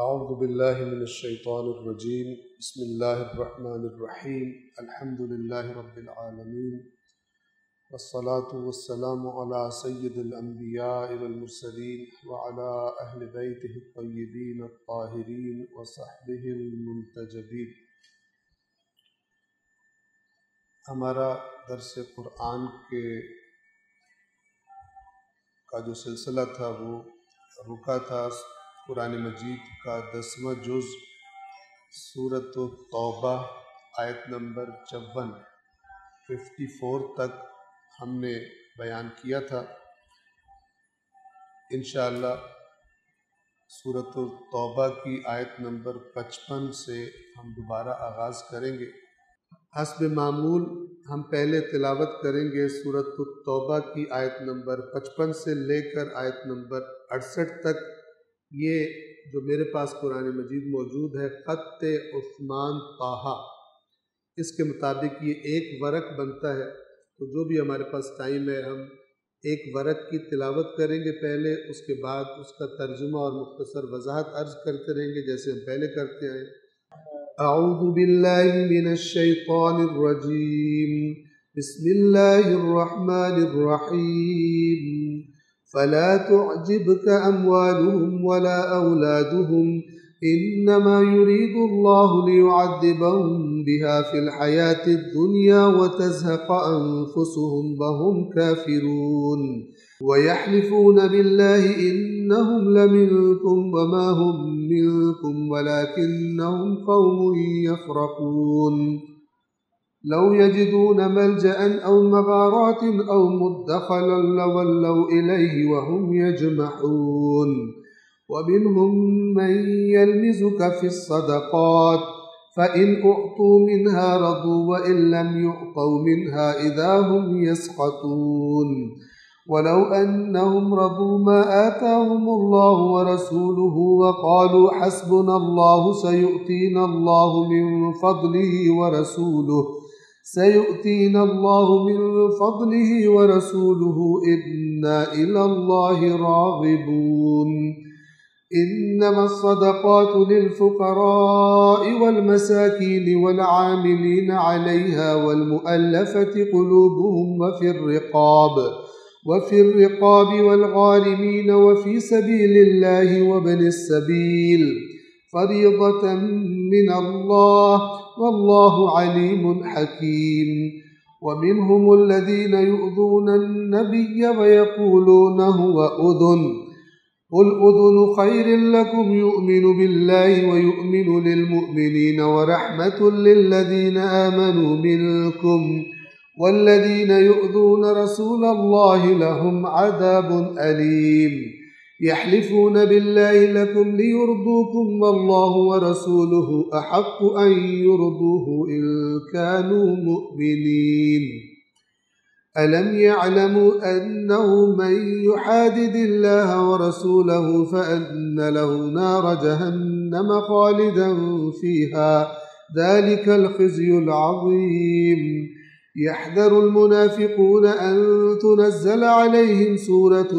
اعوذ باللہ من الشیطان الرجیم بسم اللہ الرحمن الرحیم الحمد للہ رب العالمین والصلاة والسلام علی سید الانبیاء والمرسلین وعلی اہل بیتہ الطیبین الطاہرین وصحبہ المنتجبین۔ ہمارا درس قرآن کا جو سلسلہ تھا وہ رکا تھا قرآن مجید کا 10واں جز سورۃ التوبہ آیت نمبر 54 تک ہم نے بیان کیا تھا۔ انشاءاللہ سورۃ التوبہ کی آیت نمبر 55 سے ہم دوبارہ آغاز کریں گے۔ حسب معمول ہم پہلے تلاوت کریں گے سورۃ التوبہ کی آیت نمبر 55 سے لے کر آیت نمبر 68 تک۔ یہ جو میرے پاس قرآن مجید موجود ہے خط عثمان طٰہٰ، اس کے مطابق یہ ایک ورق بنتا ہے، تو جو بھی ہمارے پاس ٹائم ہے ہم ایک ورق کی تلاوت کریں گے پہلے، اس کے بعد اس کا ترجمہ اور مختصر وضاحت عرض کرتے رہیں گے جیسے ہم پہلے کرتے ہیں۔ اعوذ باللہ من الشیطان الرجیم، بسم اللہ الرحمن الرحیم۔ فلا تعجبك أموالهم ولا أولادهم إنما يريد الله ليعذبهم بها في الحياة الدنيا وتزهق أنفسهم وهم كافرون ويحلفون بالله إنهم لمنكم وما هم منكم ولكنهم قوم يفرقون لو يجدون ملجأ أو مغارات أو مدخلا لولوا إليه وهم يجمحون ومنهم من يلمزك في الصدقات فإن أعطوا منها رضوا وإن لم يعطوا منها إذا هم يسخطون ولو أنهم رضوا ما آتاهم الله ورسوله وقالوا حسبنا الله سيؤتينا الله من فضله إنا إلى الله راغبون إنما الصدقات للفقراء والمساكين والعاملين عليها والمؤلفة قلوبهم وفي الرقاب والغارمين وفي سبيل الله وابن السبيل فريضة من الله والله عليم حكيم ومنهم الذين يؤذون النبي ويقولون هو أذن قل أذن خير لكم يؤمن بالله ويؤمن للمؤمنين ورحمة للذين آمنوا منكم والذين يؤذون رسول الله لهم عذاب أليم يحلفون بالله لكم ليرضوكم والله ورسوله أحق أن يرضوه إن كانوا مؤمنين ألم يعلموا أنه من يحادد الله ورسوله فأن له نار جهنم خالدا فيها ذلك الخزي العظيم يحذر المنافقون أن تنزل عليهم سورة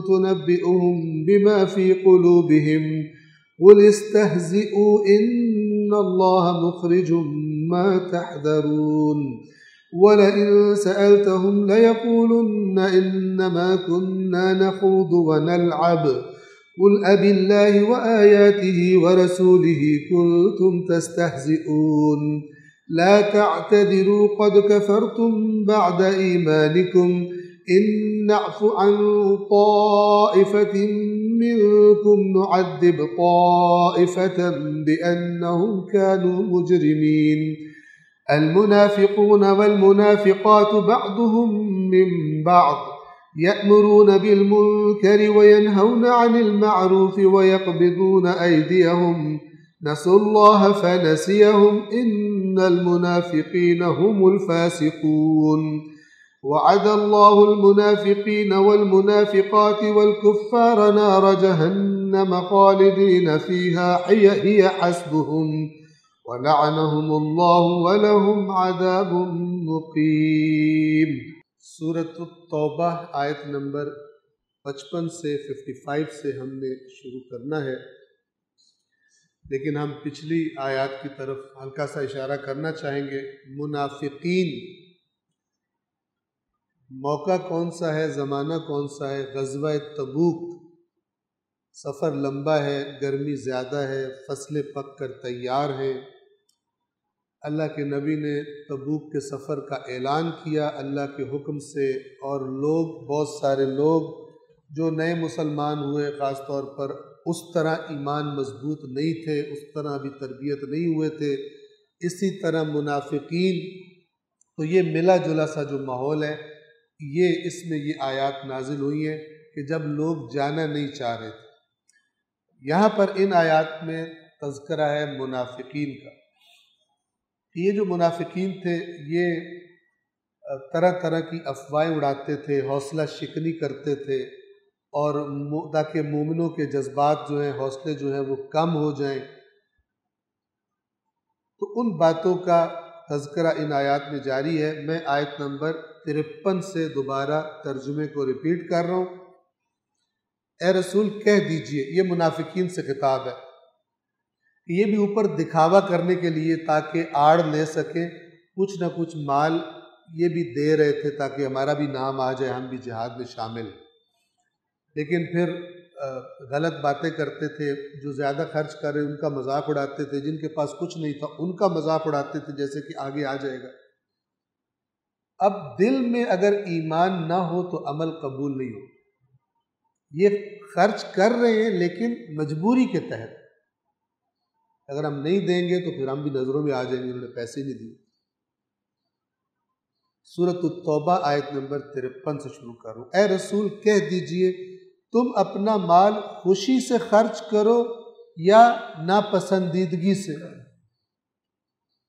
تنبئهم بما في قلوبهم قل استهزئوا إن الله مخرج ما تحذرون ولئن سألتهم ليقولن إنما كنا نخوض ونلعب قل أبي الله وآياته ورسوله كنتم تستهزئون لا تعتذروا قد كفرتم بعد إيمانكم إن نعف عن طائفة منكم نعذب طائفة بأنهم كانوا مجرمين المنافقون والمنافقات بعضهم من بعض يأمرون بالمنكر وينهون عن المعروف ويقبضون أيديهم نسوا الله فنسيهم إن المنافقين هم الفاسقون وعد الله المنافقين والمنافقات والكفار نار جهنم خالدين فيها هي حسبهم ولعنهم الله ولهم عذاب مقيم۔ سورۃ التوبہ آیت نمبر 55 سے 55 سے ہم نے شروع کرنا ہے۔ لیکن ہم پچھلی آیات کی طرف ہلکا سا اشارہ کرنا چاہیں گے۔ منافقین، موقع کون سا ہے، زمانہ کون سا ہے؟ غزوہ تبوک۔ سفر لمبا ہے، گرمی زیادہ ہے، فصلیں پک کر تیار ہیں۔ اللہ کے نبی نے تبوک کے سفر کا اعلان کیا اللہ کے حکم سے، اور بہت سارے لوگ جو نئے مسلمان ہوئے، خاص طور پر اس طرح ایمان مضبوط نہیں تھے، اس طرح ابھی تربیت نہیں ہوئے تھے۔ اسی طرح منافقین، تو یہ ملا جلا سا جو ماحول ہے، اس میں یہ آیات نازل ہوئی ہیں کہ جب لوگ جانا نہیں چاہ رہے تھے۔ یہاں پر ان آیات میں تذکرہ ہے منافقین کا۔ یہ جو منافقین تھے، یہ طرح طرح کی افواہیں اڑاتے تھے، حوصلہ شکنی کرتے تھے، اور تاکہ مومنوں کے جذبات جو ہیں، حوصلے جو ہیں وہ کم ہو جائیں۔ تو ان باتوں کا تذکرہ ان آیات میں جاری ہے۔ میں آیت نمبر 53 سے دوبارہ ترجمے کو ریپیٹ کر رہا ہوں۔ اے رسول کہہ دیجئے، یہ منافقین سے خطاب ہے، یہ بھی اوپر دکھاوا کرنے کے لیے تاکہ آڑ لے سکیں، کچھ نہ کچھ مال یہ بھی دے رہے تھے تاکہ ہمارا بھی نام آ جائے، ہم بھی جہاد میں شامل ہیں، لیکن پھر غلط باتیں کرتے تھے۔ جو زیادہ خرچ کر رہے ان کا مذاق اڑاتے تھے، جن کے پاس کچھ نہیں تھا ان کا مذاق اڑاتے تھے، جیسے کہ آگے آ جائے گا۔ اب دل میں اگر ایمان نہ ہو تو عمل قبول نہیں ہو۔ یہ خرچ کر رہے ہیں لیکن مجبوری کے تحت، اگر ہم نہیں دیں گے تو پھر ہم بھی نظروں میں آ جائیں گے، انہوں نے پیسے نہیں دیے۔ سورۃ التوبہ آیت نمبر 53 سے شروع کروں۔ اے رسول کہہ دیجئے، تم اپنا مال خوشی سے خرچ کرو یا ناپسندیدگی سے،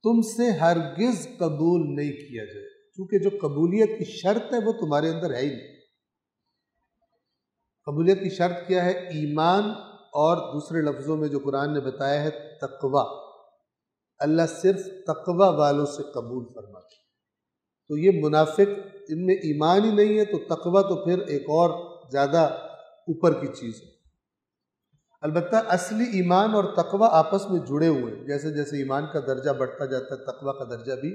تم سے ہرگز قبول نہیں کیا جائے، کیونکہ جو قبولیت کی شرط ہے وہ تمہارے اندر ہے ہی نہیں۔ قبولیت کی شرط کیا ہے؟ ایمان، اور دوسرے لفظوں میں جو قرآن نے بتایا ہے تقوی۔ اللہ صرف تقوی والوں سے قبول فرماتا ہے۔ تو یہ منافق، ان میں ایمان ہی نہیں ہے، تو تقوی تو پھر ایک اور زیادہ اوپر کی چیز ہے۔ البتہ اصلی ایمان اور تقوی آپس میں جڑے ہوئے ہیں، جیسے جیسے ایمان کا درجہ بڑھتا جاتا ہے تقوی کا درجہ بھی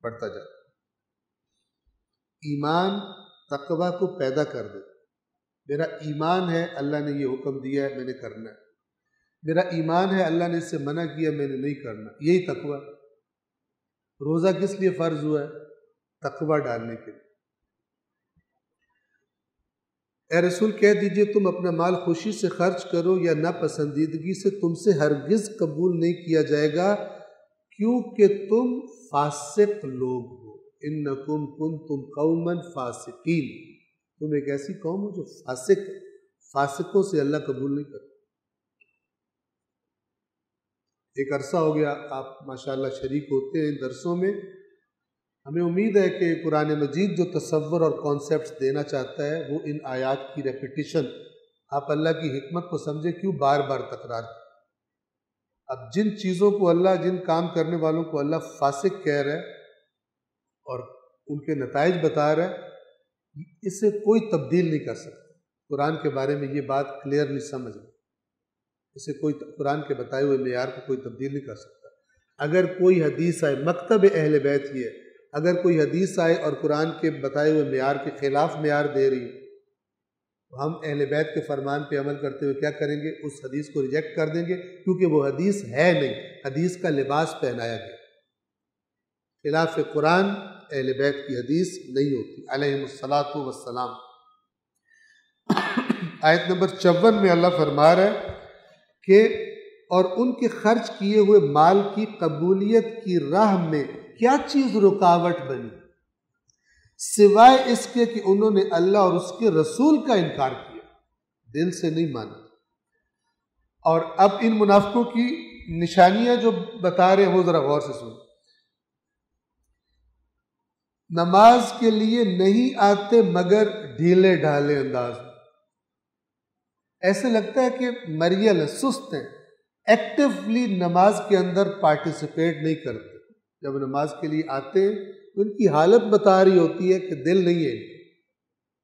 بڑھتا جاتا ہے۔ ایمان تقوی کو پیدا کر دے۔ میرا ایمان ہے اللہ نے یہ حکم دیا ہے میں نے کرنا ہے، میرا ایمان ہے اللہ نے اس سے منع کیا میں نے نہیں کرنا، یہی تقوی۔ روزہ کس لیے فرض ہوا ہے؟ تقوی ڈالنے کے لیے۔ اے رسول کہہ دیجئے تم اپنا مال خوشی سے خرچ کرو یا ناپسندیدگی سے، تم سے ہرگز قبول نہیں کیا جائے گا، کیونکہ تم فاسق لوگ ہو۔ انکم کنتم قوما فاسقین، تم ایک ایسی قوم ہو جو فاسقوں سے اللہ قبول نہیں کرتا۔ ایک عرصہ ہو گیا آپ ماشاءاللہ شریک ہوتے ہیں ان درسوں میں۔ ہمیں امید ہے کہ قرآن مجید جو تصور اور کانسیپٹس دینا چاہتا ہے وہ ان آیات کی ریپیٹیشن، آپ اللہ کی حکمت کو سمجھے کیوں بار بار تکرار۔ اب جن چیزوں کو اللہ، جن کام کرنے والوں کو اللہ فاسق کہہ رہا ہے اور ان کے نتائج بتا رہا ہے، اسے کوئی تبدیل نہیں کر سکتا۔ قرآن کے بارے میں یہ بات کلیئرلی سمجھ لیں، اسے کوئی قرآن کے بتائے ہوئے معیار کو کوئی تبدیل نہیں کر سکتا۔ اگر کوئی حدیث آئے، مکتب اہل بیت یہ ہے، اگر کوئی حدیث آئے اور قرآن کے بتائے ہوئے معیار کے خلاف معیار دے رہی ہے تو ہم اہل بیت کے فرمان پہ عمل کرتے ہوئے کیا کریں گے؟ اس حدیث کو ریجیکٹ کر دیں گے، کیونکہ وہ حدیث ہے نہیں، حدیث کا لباس پہنایا گیا۔ خلاف قرآن اہل بیت کی حدیث نہیں ہوتی علیہم الصلاۃ والسلام۔ آیت نمبر 54 میں اللہ فرما رہا ہے کہ اور ان کے خرچ کیے ہوئے مال کی قبولیت کی راہ میں کیا چیز رکاوٹ بنی، سوائے اس کے کہ انہوں نے اللہ اور اس کے رسول کا انکار کیا، دل سے نہیں مانا۔ اور اب ان منافقوں کی نشانیاں جو بتا رہے ہیں وہ ذرا غور سے سنیں۔ نماز کے لیے نہیں آتے مگر ڈھیلے ڈھالے انداز میں، ایسے لگتا ہے کہ مریل ہیں، سست ہیں، ایکٹیولی نماز کے اندر پارٹیسپیٹ نہیں کرتے۔ جب نماز کے لیے آتے ہیں تو ان کی حالت بتا رہی ہوتی ہے کہ دل نہیں ہے،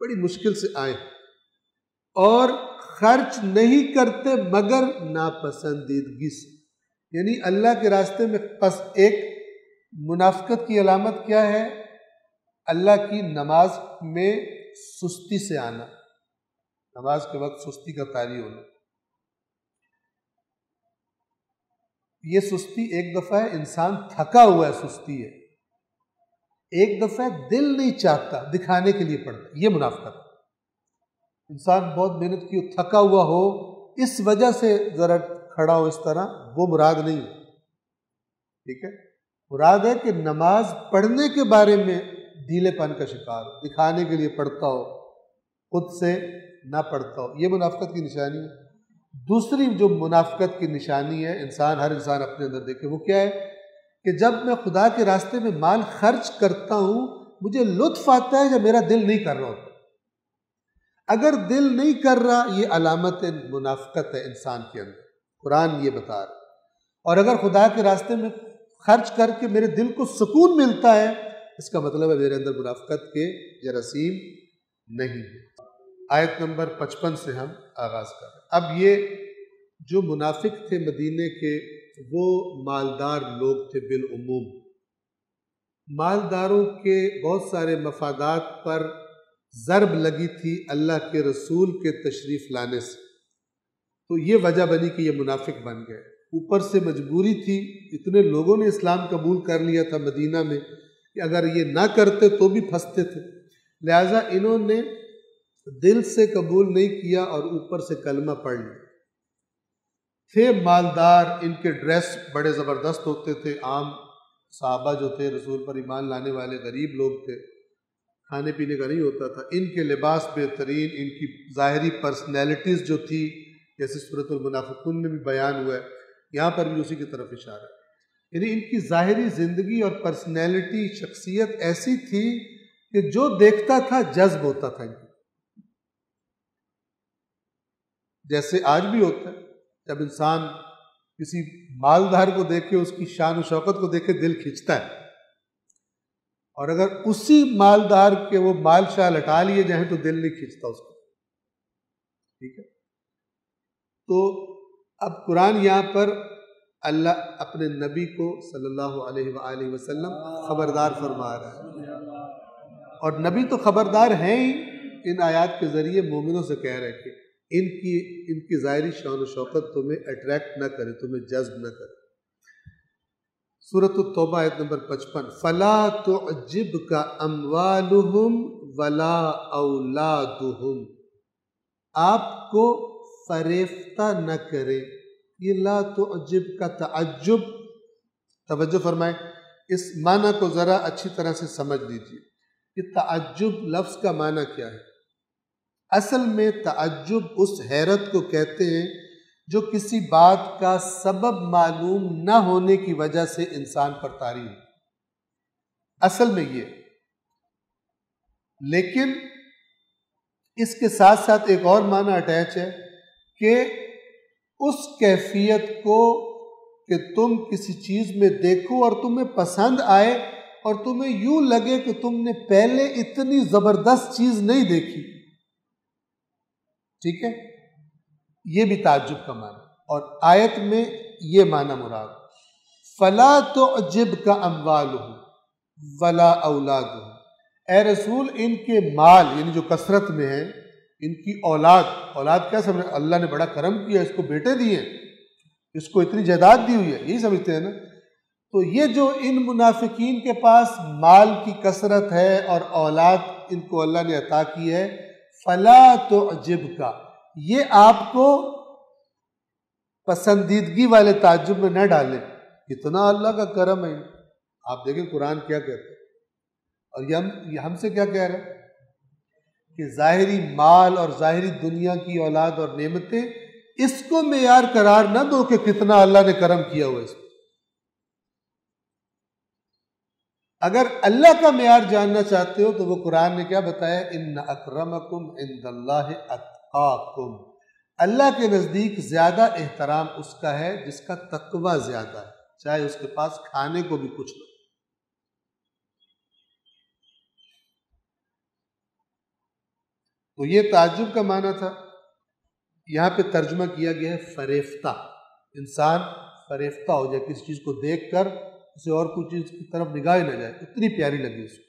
بڑی مشکل سے آئے، اور خرچ نہیں کرتے مگر ناپسندیدگی سے۔ یعنی اللہ کے راستے میں پس ایک منافقت کی علامت کیا ہے؟ اللہ کی نماز میں سستی سے آنا، نماز کے وقت سستی کا طاری ہونا۔ یہ سستی ایک دفعہ ہے انسان تھکا ہوا ہے، سستی ہے، ایک دفعہ دل نہیں چاہتا، دکھانے کے لیے پڑتا، یہ منافقت۔ انسان بہت محنت کی، تھکا ہوا ہو، اس وجہ سے ذرا کھڑا ہو، اس طرح، وہ مراد نہیں ہے، ٹھیک ہے؟ مراد ہے کہ نماز پڑھنے کے بارے میں ڈھیلے پن کا شکار ہو، دکھانے کے لیے پڑھتا ہو، خود سے نہ پڑھتا ہو، یہ منافقت کی نشانی ہے۔ دوسری جو منافقت کی نشانی ہے، ہر انسان اپنے اندر دیکھے، وہ کیا ہے کہ جب میں خدا کے راستے میں مال خرچ کرتا ہوں مجھے لطف آتا ہے جب میرا دل نہیں کر رہا ہوتا۔ اگر دل نہیں کر رہا، یہ علامت منافقت ہے انسان کے اندر، قرآن یہ بتا رہا۔ اور اگر خدا کے راستے میں خرچ کر کے میرے دل کو سکون ملتا ہے، اس کا مطلب ہے میرے اندر منافقت کے جراثیم نہیں ہے۔ آیت نمبر 55 سے ہم آغاز کر رہے ہیں۔ اب یہ جو منافق تھے مدینے کے، وہ مالدار لوگ تھے بالعموم۔ مالداروں کے بہت سارے مفادات پر ضرب لگی تھی اللہ کے رسول کے تشریف لانے سے، تو یہ وجہ بنی کہ یہ منافق بن گئے۔ اوپر سے مجبوری تھی، اتنے لوگوں نے اسلام قبول کر لیا تھا مدینہ میں کہ اگر یہ نہ کرتے تو بھی پھنستے تھے، لہٰذا انہوں نے دل سے قبول نہیں کیا اور اوپر سے کلمہ پڑھ لیا۔ تھے مالدار، ان کے ڈریس بڑے زبردست ہوتے تھے، عام صحابہ جو تھے رسول پر ایمان لانے والے غریب لوگ تھے، کھانے پینے کا نہیں ہوتا تھا، ان کے لباس بہترین، ان کی ظاہری پرسنالٹیز جو تھی، جیسے سورۃ المنافقون میں بھی بیان ہوا ہے، یہاں پر بھی اسی کی طرف اشارہ ہے، یعنی ان کی ظاہری زندگی اور پرسنالٹی، شخصیت ایسی تھی کہ جو دیکھتا تھا جذب ہوتا تھا ان کو، جیسے آج بھی ہوتا ہے جب انسان کسی مالدار کو دیکھے، اس کی شان و شوکت کو دیکھے، دل کھنچتا ہے، اور اگر اسی مالدار کے وہ مال شال ہٹا لیے جائیں تو دل نہیں کھنچتا اس کو، ٹھیک ہے؟ تو اب قرآن یہاں پر اللہ اپنے نبی کو صلی اللہ علیہ وآلہ وسلم خبردار فرما رہا ہے، اور نبی تو خبردار ہیں ہی، ان آیات کے ذریعے مومنوں سے کہہ رہے کہ ان کی ظاہری شان و شوکت تمہیں اٹریکٹ نہ کرے، تمہیں جذب نہ کرے۔ سورۃ التوبہ آیت نمبر 55، فَلَا تُعْجِبْكَ أَمْوَالُهُمْ وَلَا أَوْلَادُهُمْ، آپ کو فریفتہ نہ کرے، یہ لا تعجب کا تعجب، توجہ فرمائیں، اس معنی کو ذرا اچھی طرح سے سمجھ لیجیے کہ تعجب لفظ کا معنی کیا ہے۔ اصل میں تعجب اس حیرت کو کہتے ہیں جو کسی بات کا سبب معلوم نہ ہونے کی وجہ سے انسان پر طاری ہو، اصل میں یہ، لیکن اس کے ساتھ ساتھ ایک اور معنی اٹیچ ہے کہ اس کیفیت کو کہ تم کسی چیز میں دیکھو اور تمہیں پسند آئے اور تمہیں یوں لگے کہ تم نے پہلے اتنی زبردست چیز نہیں دیکھی، ٹھیک ہے؟ یہ بھی تعجب کا معنی، اور آیت میں یہ معنی مراد، فَلَا تُعْجِبْكَ أَمْوَالُهُمْ وَلَا أَوْلَادُهُمْ، اے رسول ان کے مال، یعنی جو کثرت میں ہیں، ان کی اولاد کیا سمجھ، اللہ نے بڑا کرم کیا، اس کو بیٹے دیے، اس کو اتنی جائیداد دی ہوئی ہے، یہی سمجھتے ہیں نا؟ تو یہ جو ان منافقین کے پاس مال کی کثرت ہے اور اولاد ان کو اللہ نے عطا کی ہے، فَلَا تُعْجِبْكَ، یہ آپ کو پسندیدگی والے تعجب میں نہ ڈالیں، اتنا اللہ کا کرم ہے۔ آپ دیکھیں قرآن کیا کہتے ہیں، اور یہ ہم سے کیا کہہ رہا ہے کہ ظاہری مال اور ظاہری دنیا کی اولاد اور نعمتیں، اس کو معیار قرار نہ دو کہ کتنا اللہ نے کرم کیا ہوا اس کو۔ اگر اللہ کا معیار جاننا چاہتے ہو تو وہ قرآن نے کیا بتایا، ان اکرمکم عند اللہ اتقاکم، اللہ کے نزدیک زیادہ احترام اس کا ہے جس کا تقوی زیادہ ہے، چاہے اس کے پاس کھانے کو بھی کچھ نہ۔ تو یہ تعجب کا معنی تھا، یہاں پہ ترجمہ کیا گیا ہے فریفتہ، انسان فریفتہ ہو جائے، کسی چیز کو دیکھ کر اسے اور کوئی چیز کی طرف نگاہ ہی نہ جائے، اتنی پیاری لگی اس کو۔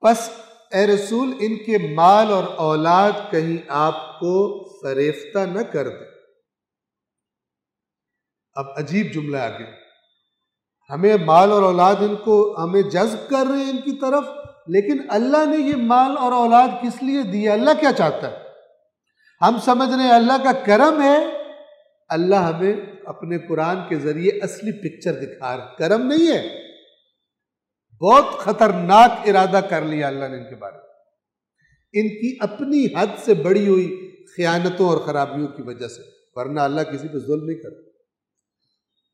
پس اے رسول ان کے مال اور اولاد کہیں آپ کو فریفتہ نہ کر دے۔ اب عجیب جملہ آگے، ہمیں مال اور اولاد ان کو ہمیں جذب کر رہے ہیں ان کی طرف، لیکن اللہ نے یہ مال اور اولاد کس لیے دی ہے؟ اللہ کیا چاہتا ہے؟ ہم سمجھ رہے ہیں اللہ کا کرم ہے، اللہ ہمیں اپنے قرآن کے ذریعے اصلی پکچر دکھا رہا ہے، کرم نہیں ہے، بہت خطرناک ارادہ کر لیا اللہ نے ان کے بارے میں، ان کی اپنی حد سے بڑی ہوئی خیانتوں اور خرابیوں کی وجہ سے، ورنہ اللہ کسی پہ ظلم نہیں کرتا۔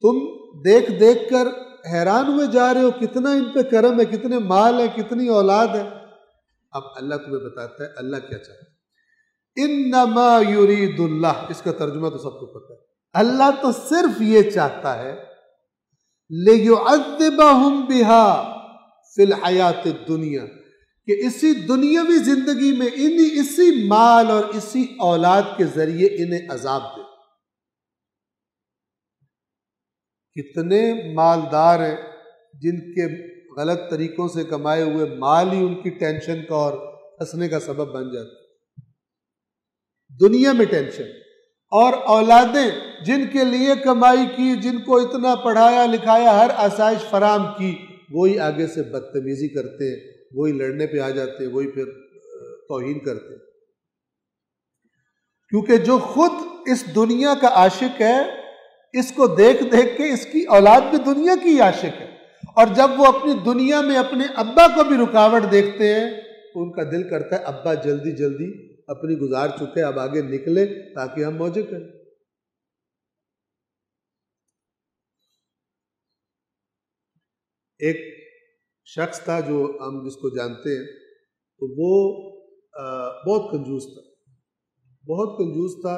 تم دیکھ دیکھ کر حیران ہوئے جا رہے ہو کتنا ان پہ کرم ہے، کتنے مال ہے، کتنی اولاد ہے۔ اب اللہ تمہیں بتاتا ہے اللہ کیا چاہتا ہے۔ انما یرید اللہ، اس کا ترجمہ تو سب کو پتہ ہے، اللہ تو صرف یہ چاہتا ہے لیعذبہم بہا فی الحیات الدنیا، کہ اسی دنیاوی زندگی میں اسی مال اور اسی اولاد کے ذریعے انہیں عذاب دے۔ کتنے مالدار ہیں جن کے غلط طریقوں سے کمائے ہوئے مال ہی ان کی ٹینشن کا اور ہنسنے کا سبب بن جاتا ہے، دنیا میں ٹینشن، اور اولادیں جن کے لیے کمائی کی، جن کو اتنا پڑھایا لکھایا، ہر آسائش فراہم کی، وہی آگے سے بدتمیزی کرتے ہیں، وہی لڑنے پہ آ جاتے ہیں، وہی پھر توہین کرتے ہیں۔ کیونکہ جو خود اس دنیا کا عاشق ہے، اس کو دیکھ دیکھ کے اس کی اولاد بھی دنیا کی عاشق ہے، اور جب وہ اپنی دنیا میں اپنے ابا کو بھی رکاوٹ دیکھتے ہیں تو ان کا دل کرتا ہے ابا جلدی جلدی اپنی گزار چکے، اب آگے نکلے تاکہ ہم موجے کریں۔ ایک شخص تھا جو ہم جس کو جانتے ہیں، تو وہ بہت کنجوس تھا، بہت کنجوس تھا،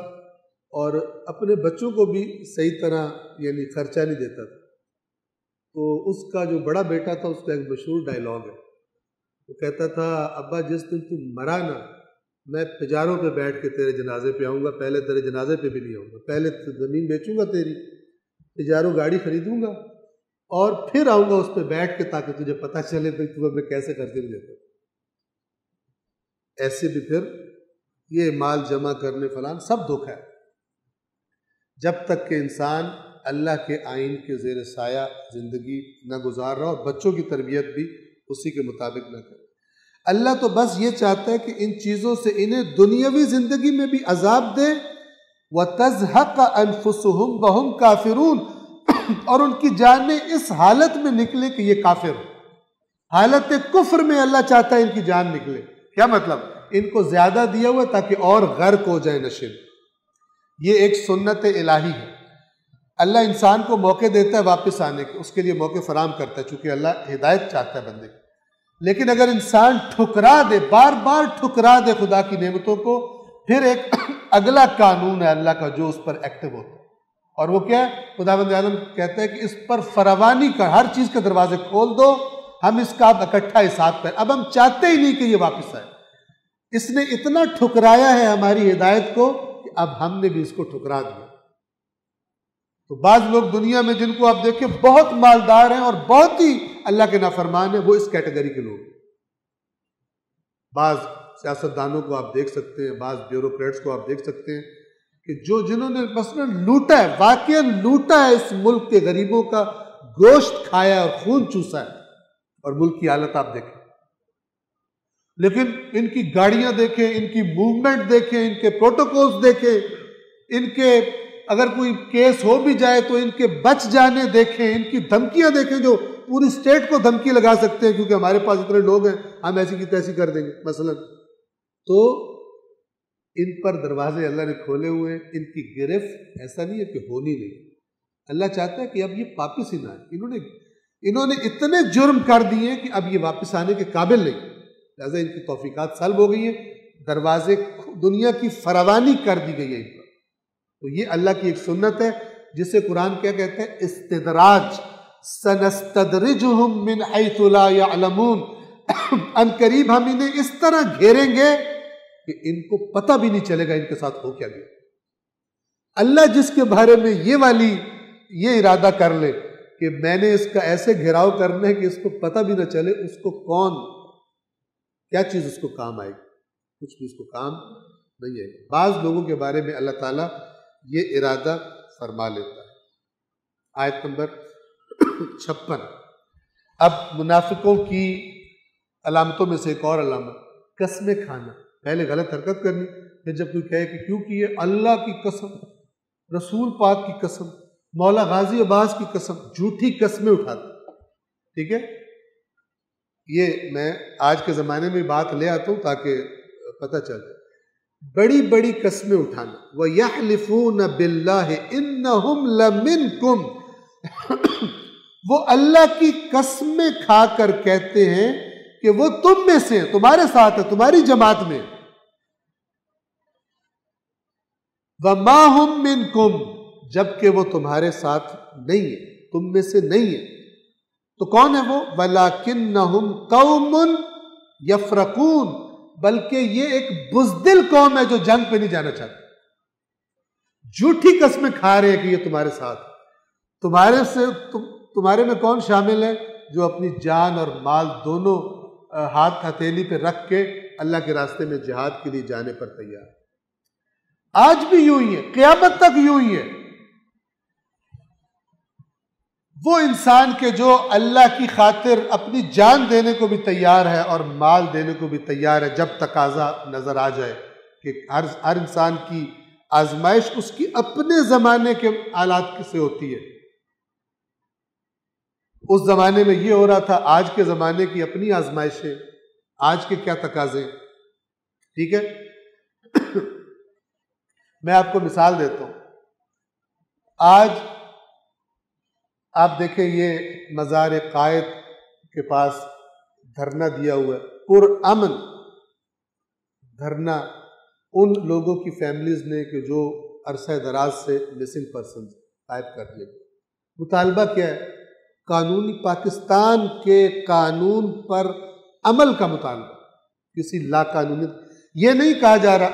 اور اپنے بچوں کو بھی صحیح طرح یعنی خرچہ نہیں دیتا تھا۔ تو اس کا جو بڑا بیٹا تھا، اس کا ایک مشہور ڈائلاگ ہے، وہ کہتا تھا ابا جس دن تم مرا نا، میں پجاروں پہ بیٹھ کے تیرے جنازے پہ آؤں گا، پہلے تیرے جنازے پہ بھی نہیں آؤں گا، پہلے زمین بیچوں گا تیری، پجاروں گاڑی خریدوں گا، اور پھر آؤں گا اس پہ بیٹھ کے تاکہ تجھے پتہ چلے بھائی تو ہمیں کیسے خرچے نہیں دیتے۔ ایسے بھی پھر یہ مال جمع کرنے فلان سب دھوکہ ہے، جب تک کہ انسان اللہ کے آئین کے زیر سایہ زندگی نہ گزار رہا اور بچوں کی تربیت بھی اسی کے مطابق نہ کرے۔ اللہ تو بس یہ چاہتا ہے کہ ان چیزوں سے انہیں دنیاوی زندگی میں بھی عذاب دے، وَتَزْهَقَ أَنفُسُهُمْ وَهُمْ كَافِرُونَ، اور ان کی جانیں اس حالت میں نکلے کہ یہ کافر ہو، حالت کفر میں اللہ چاہتا ہے ان کی جان نکلے۔ کیا مطلب؟ ان کو زیادہ دیا ہوا تاکہ اور غرق ہو جائے نشے میں۔ یہ ایک سنت الہی ہے، اللہ انسان کو موقع دیتا ہے واپس آنے کے، اس کے لیے موقع فراہم کرتا ہے چونکہ اللہ ہدایت چاہتا ہے بندے کی۔ لیکن اگر انسان ٹھکرا دے، بار بار ٹھکرا دے خدا کی نعمتوں کو، پھر ایک اگلا قانون ہے اللہ کا جو اس پر ایکٹیو ہوتا ہے، اور وہ کیا ہے؟ خداوند عالم کہتا ہے کہ اس پر فراوانی کا ہر چیز کے دروازے کھول دو، ہم اس کا اب اکٹھا حساب کریں۔ اب ہم چاہتے ہی نہیں کہ یہ واپس آئے، اس نے اتنا ٹھکرایا ہے ہماری ہدایت کو کہ اب ہم نے بھی اس کو ٹھکرا دیا۔ تو بعض لوگ دنیا میں جن کو آپ دیکھیں بہت مالدار ہیں اور بہت ہی اللہ کے نافرمان ہیں، وہ اس کیٹیگری کے لوگ ہیں۔ بعض سیاستدانوں کو آپ دیکھ سکتے ہیں، بعض بیوروکریٹس کو آپ دیکھ سکتے ہیں کہ جنہوں نے مثلاً لوٹا ہے، واقعاً لوٹا ہے، اس ملک کے غریبوں کا گوشت کھایا اور خون چوسا ہے، اور ملک کی حالت آپ دیکھیں۔ لیکن ان کی گاڑیاں دیکھیں، ان کی موومنٹ دیکھیں، ان کے پروٹوکولز دیکھیں، ان کے اگر کوئی کیس ہو بھی جائے تو ان کے بچ جانے دیکھیں، ان کی دھمکیاں دیکھیں جو پوری اسٹیٹ کو دھمکی لگا سکتے ہیں کیونکہ ہمارے پاس اتنے لوگ ہیں، ہم ایسی کی تیسی کر دیں گے مثلا۔ تو ان پر دروازے اللہ نے کھولے ہوئے ہیں، ان کی گرفت ایسا نہیں ہے کہ ہونی نہیں، اللہ چاہتا ہے کہ اب یہ واپس ہی نہ آئے۔ انہوں نے اتنے جرم کر دیے ہیں کہ اب یہ واپس آنے کے قابل نہیں، لہٰذا ان کی توفیقات سلب ہو گئی ہیں، دروازے دنیا کی فراوانی کر دی گئی ہے ان پر۔ تو یہ اللہ کی ایک سنت ہے جسے قرآن کیا کہتا ہے؟ استدراج، سنستدرجہم من حیث لا یعلمون، ان قریب ہم انہیں اس طرح گھیریں گے کہ ان کو پتہ بھی نہیں چلے گا ان کے ساتھ ہو کیا گیا۔ اللہ جس کے بارے میں یہ ارادہ کر لے کہ میں نے اس کا ایسے گھیراؤ کرنا ہے کہ اس کو پتہ بھی نہ چلے اس کو کیا چیز اس کو کام آئے گی، کچھ بھی اس کو کام نہیں آئے گی۔ بعض لوگوں کے بارے میں اللہ تعالیٰ یہ ارادہ فرما لیتا ہے۔ آیت نمبر 56۔ اب منافقوں کی علامتوں میں سے ایک اور علامت قسمیں کھانا۔ پہلے غلط حرکت کرنی، پھر جب کوئی کہے کہ کیوں کی ہے، اللہ کی قسم، رسول پاک کی قسم، مولا غازی عباس کی قسم، جھوٹی قسمیں اٹھاتا۔ ٹھیک ہے، یہ میں آج کے زمانے میں بات لے آتا ہوں تاکہ پتہ چل جائے۔ بڑی بڑی قسمیں اٹھانا، وَيَحْلِفُونَ بِاللَّهِ إِنَّهُمْ لَمِنْكُمْ، وہ اللہ کی قسمیں کھا کر کہتے ہیں کہ وہ تم میں سے ہیں، تمہارے ساتھ ہے، تمہاری جماعت میں۔ وَمَا هُمْ مِنْكُمْ، جبکہ وہ تمہارے ساتھ نہیں ہے، تم میں سے نہیں ہے۔ تو کون ہے وہ؟ وَلَكِنَّهُمْ قَوْمٌ يَفْرَقُونَ، بلکہ یہ ایک بزدل قوم ہے جو جنگ پہ نہیں جانا چاہتی، جھوٹی قسمیں کھا رہے ہیں کہ یہ تمہارے ساتھ۔ تمہارے میں کون شامل ہے جو اپنی جان اور مال دونوں ہاتھ ہتھیلی پہ رکھ کے اللہ کے راستے میں جہاد کے لیے جانے پر تیار ہے؟ آج بھی یوں ہی ہے، قیامت تک یوں ہی ہے۔ وہ انسان کے جو اللہ کی خاطر اپنی جان دینے کو بھی تیار ہے اور مال دینے کو بھی تیار ہے، جب تقاضا نظر آ جائے کہ ہر انسان کی آزمائش اس کی اپنے زمانے کے حالات سے ہوتی ہے۔ اس زمانے میں یہ ہو رہا تھا، آج کے زمانے کی اپنی آزمائشیں، آج کے کیا تقاضے۔ ٹھیک ہے، میں آپ کو مثال دیتا ہوں۔ آج آپ دیکھیں یہ مزار قائد کے پاس دھرنا دیا ہوا ہے، پرامن دھرنا ان لوگوں کی فیملیز نے کہ جو عرصہ دراز سے مسنگ پرسن غائب کر لیے۔ مطالبہ کیا ہے؟ قانونی پاکستان کے قانون پر عمل کا مطالبہ، کسی لا قانونی۔ یہ نہیں کہا جا رہا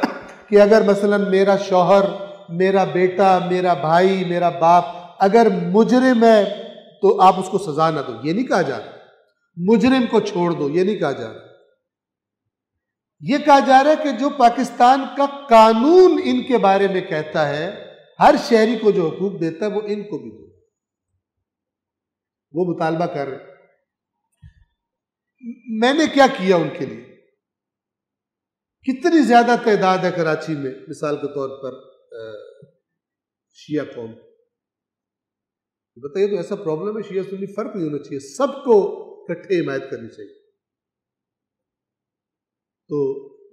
کہ اگر مثلا میرا شوہر، میرا بیٹا، میرا بھائی، میرا باپ اگر مجرم ہے تو آپ اس کو سزا نہ دو، یہ نہیں کہا جا رہا۔ مجرم کو چھوڑ دو، یہ نہیں کہا جا رہا۔ یہ کہا جا رہا ہے کہ جو پاکستان کا قانون ان کے بارے میں کہتا ہے، ہر شہری کو جو حقوق دیتا ہے وہ ان کو بھی دو۔ وہ مطالبہ کر رہے۔ میں نے کیا کیا ان کے لیے؟ کتنی زیادہ تعداد ہے کراچی میں مثال کے طور پر شیعہ قوم، بتائیے تو ایسا پرابلم ہے، شیعہ سنی فرق نہیں ہونا چاہیے، سب کو اکٹھے حمایت کرنی چاہیے۔ تو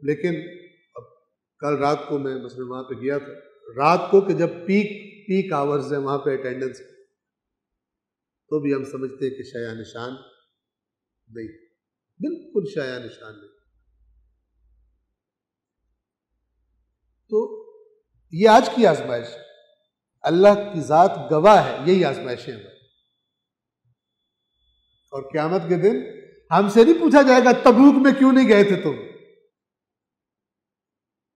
لیکن اب کل رات کو میں مثلا وہاں پہ گیا تھا، رات کو کہ جب پیک آورز ہیں وہاں پہ اٹینڈنس، تو بھی ہم سمجھتے ہیں کہ شایع نشان نہیں، بالکل شایع نشان نہیں۔ تو یہ آج کی آزمائش ہے، اللہ کی ذات گواہ ہے، یہی آزمائشیں ہیں۔ اور قیامت کے دن ہم سے نہیں پوچھا جائے گا تبوک میں کیوں نہیں گئے تھے تم،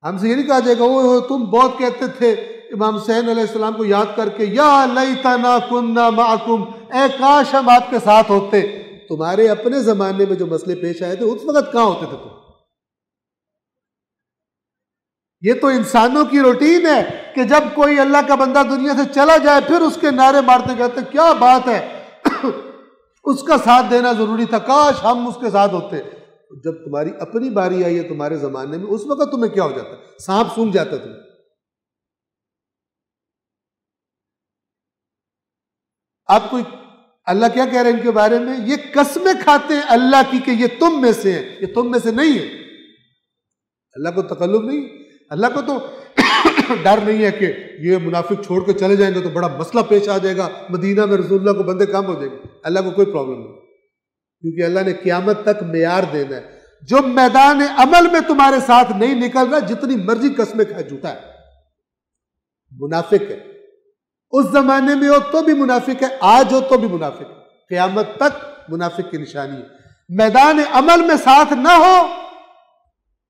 ہم سے یہ نہیں کہا جائے گا وہ تم بہت کہتے تھے امام حسین علیہ السلام کو یاد کر کے یا لیتنا کننا معکم، اے کاش ہم آپ کے ساتھ ہوتے۔ تمہارے اپنے زمانے میں جو مسئلے پیش آئے تھے اس وقت کہاں ہوتے تھے تم؟ یہ تو انسانوں کی روٹین ہے کہ جب کوئی اللہ کا بندہ دنیا سے چلا جائے پھر اس کے نعرے مارتے کہتے کیا بات ہے اس کا ساتھ دینا ضروری تھا، کاش ہم اس کے ساتھ ہوتے۔ جب تمہاری اپنی باری آئی ہے تمہارے زمانے میں، اس وقت تمہیں کیا ہو جاتا ہے؟ سانپ سونگھ جاتا تم۔ آپ کوئی اللہ کیا کہہ رہے ہیں ان کے بارے میں؟ یہ قسمیں کھاتے ہیں اللہ کی کہ یہ تم میں سے ہیں، یہ تم میں سے نہیں ہے۔ اللہ کو تکلف نہیں، اللہ کو تو ڈر نہیں ہے کہ یہ منافق چھوڑ کے چلے جائیں گے تو بڑا مسئلہ پیش آ جائے گا، مدینہ میں رسول اللہ کو بندے کم ہو جائیں گے۔ اللہ کو کوئی پرابلم نہیں، کیونکہ اللہ نے قیامت تک معیار دینا ہے۔ جو میدان عمل میں تمہارے ساتھ نہیں نکل رہا، جتنی مرضی قسمیں کھائے، جھوٹا ہے، منافق ہے۔ اس زمانے میں ہو تو بھی منافق ہے، آج ہو تو بھی منافق ہے، قیامت تک منافق کی نشانی ہے۔ میدان عمل میں ساتھ نہ ہو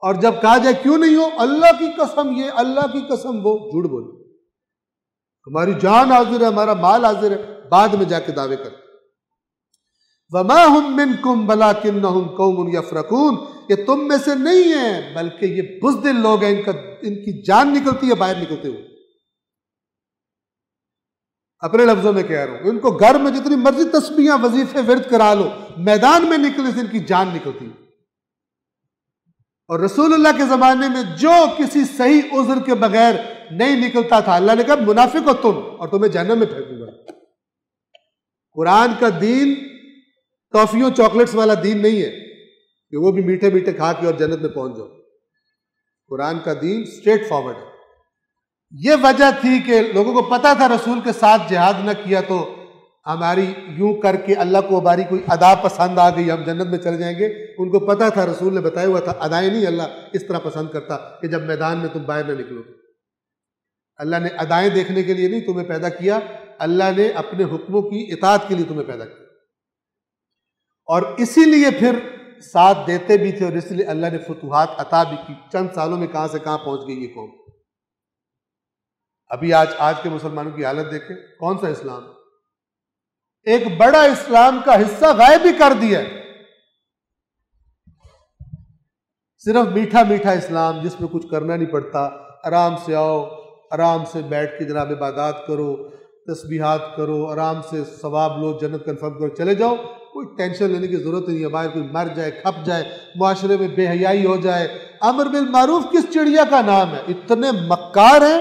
اور جب کہا جائے کیوں نہیں ہو، اللہ کی قسم یہ، اللہ کی قسم وہ، جھوٹ بولے۔ ہماری جان حاضر ہے، ہمارا مال حاضر ہے، بعد میں جا کے دعوے کرتے. وَمَا هُم مِّنكُمْ وَلَٰكِنَّهُمْ قَوْمٌ يَفْرَقُونَ، یہ تم میں سے نہیں ہیں بلکہ یہ بزدل لوگ ہیں، ان کی جان نکلتی ہے باہر نکلتے ہوئے. اپنے لفظوں میں کہہ رہا ہوں، ان کو گھر میں جتنی مرضی تسبیحاں وظیفے ورد کرا لو، میدان میں نکلنے سے ان کی جان نکلتی ہے. اور رسول اللہ کے زمانے میں جو کسی صحیح عذر کے بغیر نہیں نکلتا تھا، اللہ نے کہا منافق ہو تم اور تمہیں جہنم میں پھینکوں گا. قرآن کا دین ٹافیوں چاکلیٹس والا دین نہیں ہے کہ وہ بھی میٹھے میٹھے کھا کے اور جنت میں پہنچ جاؤ. قرآن کا دین اسٹریٹ فارورڈ ہے. یہ وجہ تھی کہ لوگوں کو پتا تھا رسول کے ساتھ جہاد نہ کیا تو ہماری یوں کر کے اللہ کو ہماری کوئی ادا پسند آ گئی، ہم جنت میں چل جائیں گے. ان کو پتا تھا، رسول نے بتایا ہوا تھا، ادائیں نہیں اللہ اس طرح پسند کرتا کہ جب میدان میں تم باہر نہ نکلو. اللہ نے ادائیں دیکھنے کے لیے نہیں تمہیں پیدا کیا، اللہ نے اپنے حکموں کی اطاعت کے لیے تمہیں پیدا کیا. اور اسی لیے پھر ساتھ دیتے بھی تھے، اور اس لیے اللہ نے فتوحات عطا بھی کی. چند سالوں میں کہاں سے کہاں پہنچ گئی یہ قوم. ابھی آج کے مسلمانوں کی حالت دیکھیں، کون سا اسلام؟ ایک بڑا اسلام کا حصہ غائب ہی کر دیا. صرف میٹھا میٹھا اسلام جس میں کچھ کرنا نہیں پڑتا، آرام سے آؤ، آرام سے بیٹھ کے جناب عبادات کرو، تسبیحات کرو، آرام سے ثواب لو، جنت کنفرم کرو، چلے جاؤ. کوئی ٹینشن لینے کی ضرورت نہیں ہے. باہر کوئی مر جائے، کھپ جائے، معاشرے میں بے حیائی ہو جائے. امر بالمعروف کس چڑیا کا نام ہے؟ اتنے مکار ہیں،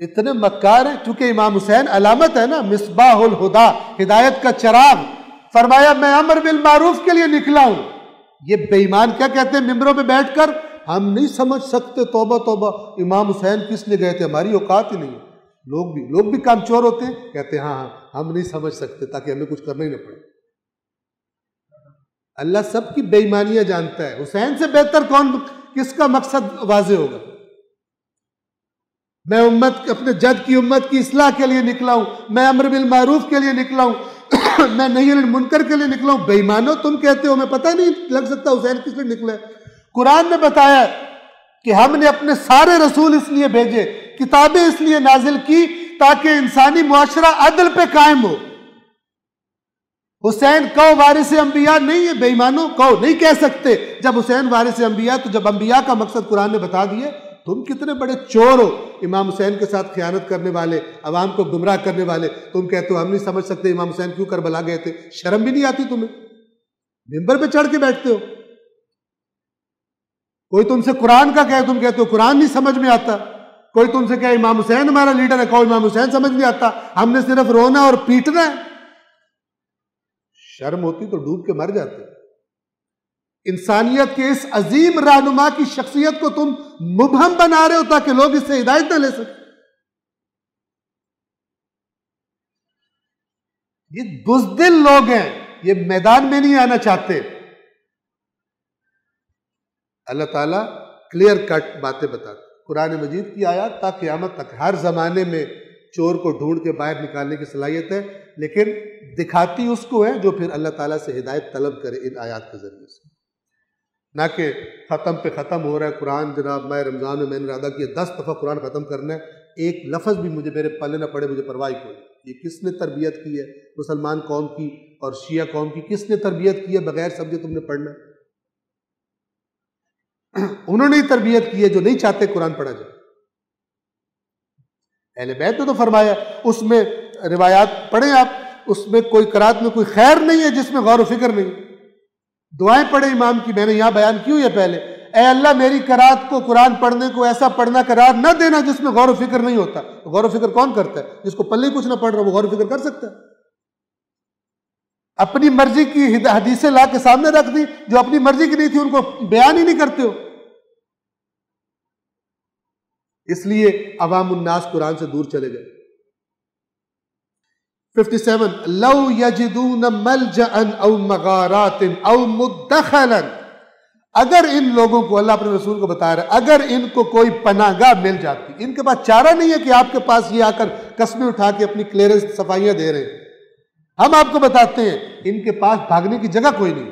اتنے مکار ہیں. چونکہ امام حسین علامت ہے نا، مصباح الہدا، ہدایت کا چراغ. فرمایا میں امر بالمعروف کے لیے نکلا ہوں. یہ بے ایمان کیا کہتے ہیں ممبروں پہ بیٹھ کر؟ ہم نہیں سمجھ سکتے، توبہ توبہ، امام حسین کس لیے گئے تھے، ہماری اوقات ہی نہیں. لوگ بھی کام چور ہوتے ہیں، کہتے ہیں ہاں ہم نہیں سمجھ سکتے تاکہ ہمیں کچھ کرنا ہی نہ پڑے. اللہ سب کی بے ایمانیاں جانتا ہے. حسین سے بہتر کون، کس کا مقصد واضح ہوگا؟ میں اپنے جد کی امت کی اصلاح کے لیے نکلا ہوں، میں امر بالمعروف کے لیے نکلا ہوں، میں نہی عن المنکر کے لیے نکلا ہوں. بے ایمانو تم کہتے ہو، میں پتہ نہیں لگ سکتا حسین کس لیے نکلا ہے. قرآن نے بتایا کہ ہم نے اپنے سارے رسول اس لیے بھیجے، کتابیں اس لیے نازل کی تاکہ انسانی معاشرہ عدل پہ قائم ہو. حسین کہو وارث انبیاء نہیں ہے، بے ایمانو کہو، نہیں کہہ سکتے. جب حسین وارث انبیاء، تو جب انبیاء کا مقصد قرآن نے بتا دیے، تم کتنے بڑے چور ہو، امام حسین کے ساتھ خیانت کرنے والے، عوام کو گمراہ کرنے والے. تم کہتے ہو ہم نہیں سمجھ سکتے امام حسین کیوں کربلا گئے تھے. شرم بھی نہیں آتی تمہیں؟ ممبر پہ چڑھ کے بیٹھتے ہو. کوئی تم سے قرآن کا کہے، تم کہتے ہو قرآن نہیں سمجھ میں آتا. کوئی تم سے کہے امام حسین ہمارا لیڈر ہے، کہو امام حسین سمجھ نہیں آتا، ہم نے صرف رونا اور پیٹنا ہے. شرم ہوتی تو ڈوب کے مر جاتے. انسانیت کے اس عظیم رہنما کی شخصیت کو تم مبہم بنا رہے ہو تاکہ لوگ اس سے ہدایت نہ لے سکیں. یہ بزدل لوگ ہیں، یہ میدان میں نہیں آنا چاہتے. اللہ تعالیٰ کلیئر کٹ باتیں بتاتے. قرآن مجید کی آیات تا قیامت تک ہر زمانے میں چور کو ڈھونڈ کے باہر نکالنے کی صلاحیت ہے، لیکن دکھاتی اس کو ہے جو پھر اللہ تعالیٰ سے ہدایت طلب کرے ان آیات کے ذریعے سے. نہ کہ ختم پہ ختم ہو رہا ہے قرآن. جناب میں رمضان میں نے ارادہ کیا 10 دفعہ قرآن ختم کرنا ہے، ایک لفظ بھی میرے پلے نہ پڑے، مجھے پرواہ کوئی. یہ کس نے تربیت کی ہے مسلمان قوم کی اور شیعہ قوم کی؟ کس نے تربیت کی ہے بغیر سمجھے تم نے پڑھنا؟ انہوں نے تربیت کی ہے جو نہیں چاہتے قرآن پڑھا جائے. اہل بیت نے تو فرمایا، اس میں روایات پڑھیں آپ، اس میں کوئی قرات میں کوئی خیر نہیں ہے جس میں غور و فکر نہیں. دعائیں پڑھیں امام کی، میں نے یہاں بیان کی ہوئی ہے پہلے. اے اللہ میری قرات کو، قرآن پڑھنے کو ایسا پڑھنا قرار نہ دینا جس میں غور و فکر نہیں ہوتا. غور و فکر کون کرتا ہے؟ جس کو پلے کچھ نہ پڑھ رہا وہ غور و فکر کر سکتا ہے؟ اپنی مرضی کی حدیثیں لا کے سامنے رکھ دی، جو اپنی مرضی کی نہیں تھی ان کو بیان ہی نہیں کرتے ہو. اس لیے عوام الناس قرآن سے دور چلے گئے. 57 لو یجدون ملجأ او مغارات او مدخلا، اگر ان لوگوں کو، اللہ اپنے رسول کو بتا رہا ہے، اگر ان کو کوئی پناہ گاہ مل جاتی. ان کے پاس چارہ نہیں ہے کہ آپ کے پاس یہ آ کر قسمیں اٹھا کے اپنی کلیئرنس صفائیاں دے رہے ہیں. ہم آپ کو بتاتے ہیں ان کے پاس بھاگنے کی جگہ کوئی نہیں.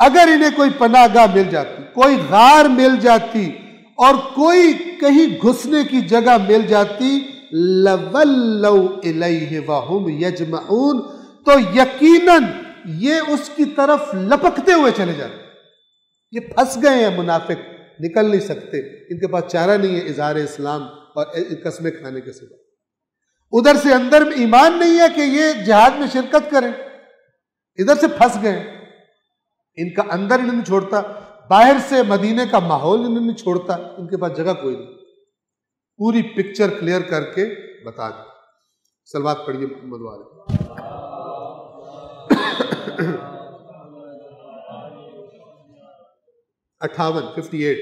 اگر انہیں کوئی پناہ گاہ مل جاتی، کوئی غار مل جاتی اور کوئی کہیں گھسنے کی جگہ مل جاتی لَوَلَّوْا إِلَيْهِ وَهُمْ يَجْمَعُونَ، تو یقیناً یہ اس کی طرف لپکتے ہوئے چلے جاتے. یہ پھنس گئے ہیں منافق، نکل نہیں سکتے، ان کے پاس چارہ نہیں ہے اظہار اسلام اور قسمیں کھانے کے سوا. ادھر سے اندر میں ایمان نہیں ہے کہ یہ جہاد میں شرکت کریں، ادھر سے پھنس گئے. ان کا اندر انہیں نہیں چھوڑتا، باہر سے مدینے کا ماحول انہیں نہیں چھوڑتا، ان کے پاس جگہ کوئی نہیں. پوری پکچر کلیئر کر کے بتا دیں. صلوات پڑھیے محمد والے. 58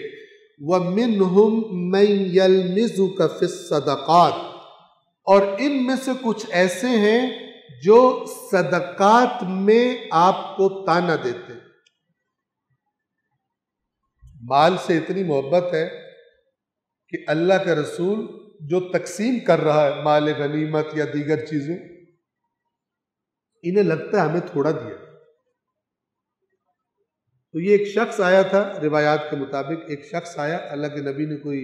وَمِنْهُمْ مَنْ يَلْمِزُكَ فِي الصَّدَقَاتِ، اور ان میں سے کچھ ایسے ہیں جو صدقات میں آپ کو طعنہ دیتے ہیں. مال سے اتنی محبت ہے کہ اللہ کا رسول جو تقسیم کر رہا ہے مال غنیمت یا دیگر چیزیں، انہیں لگتا ہے ہمیں تھوڑا دیا. تو یہ ایک شخص آیا تھا، روایات کے مطابق ایک شخص آیا، اللہ کے نبی نے کوئی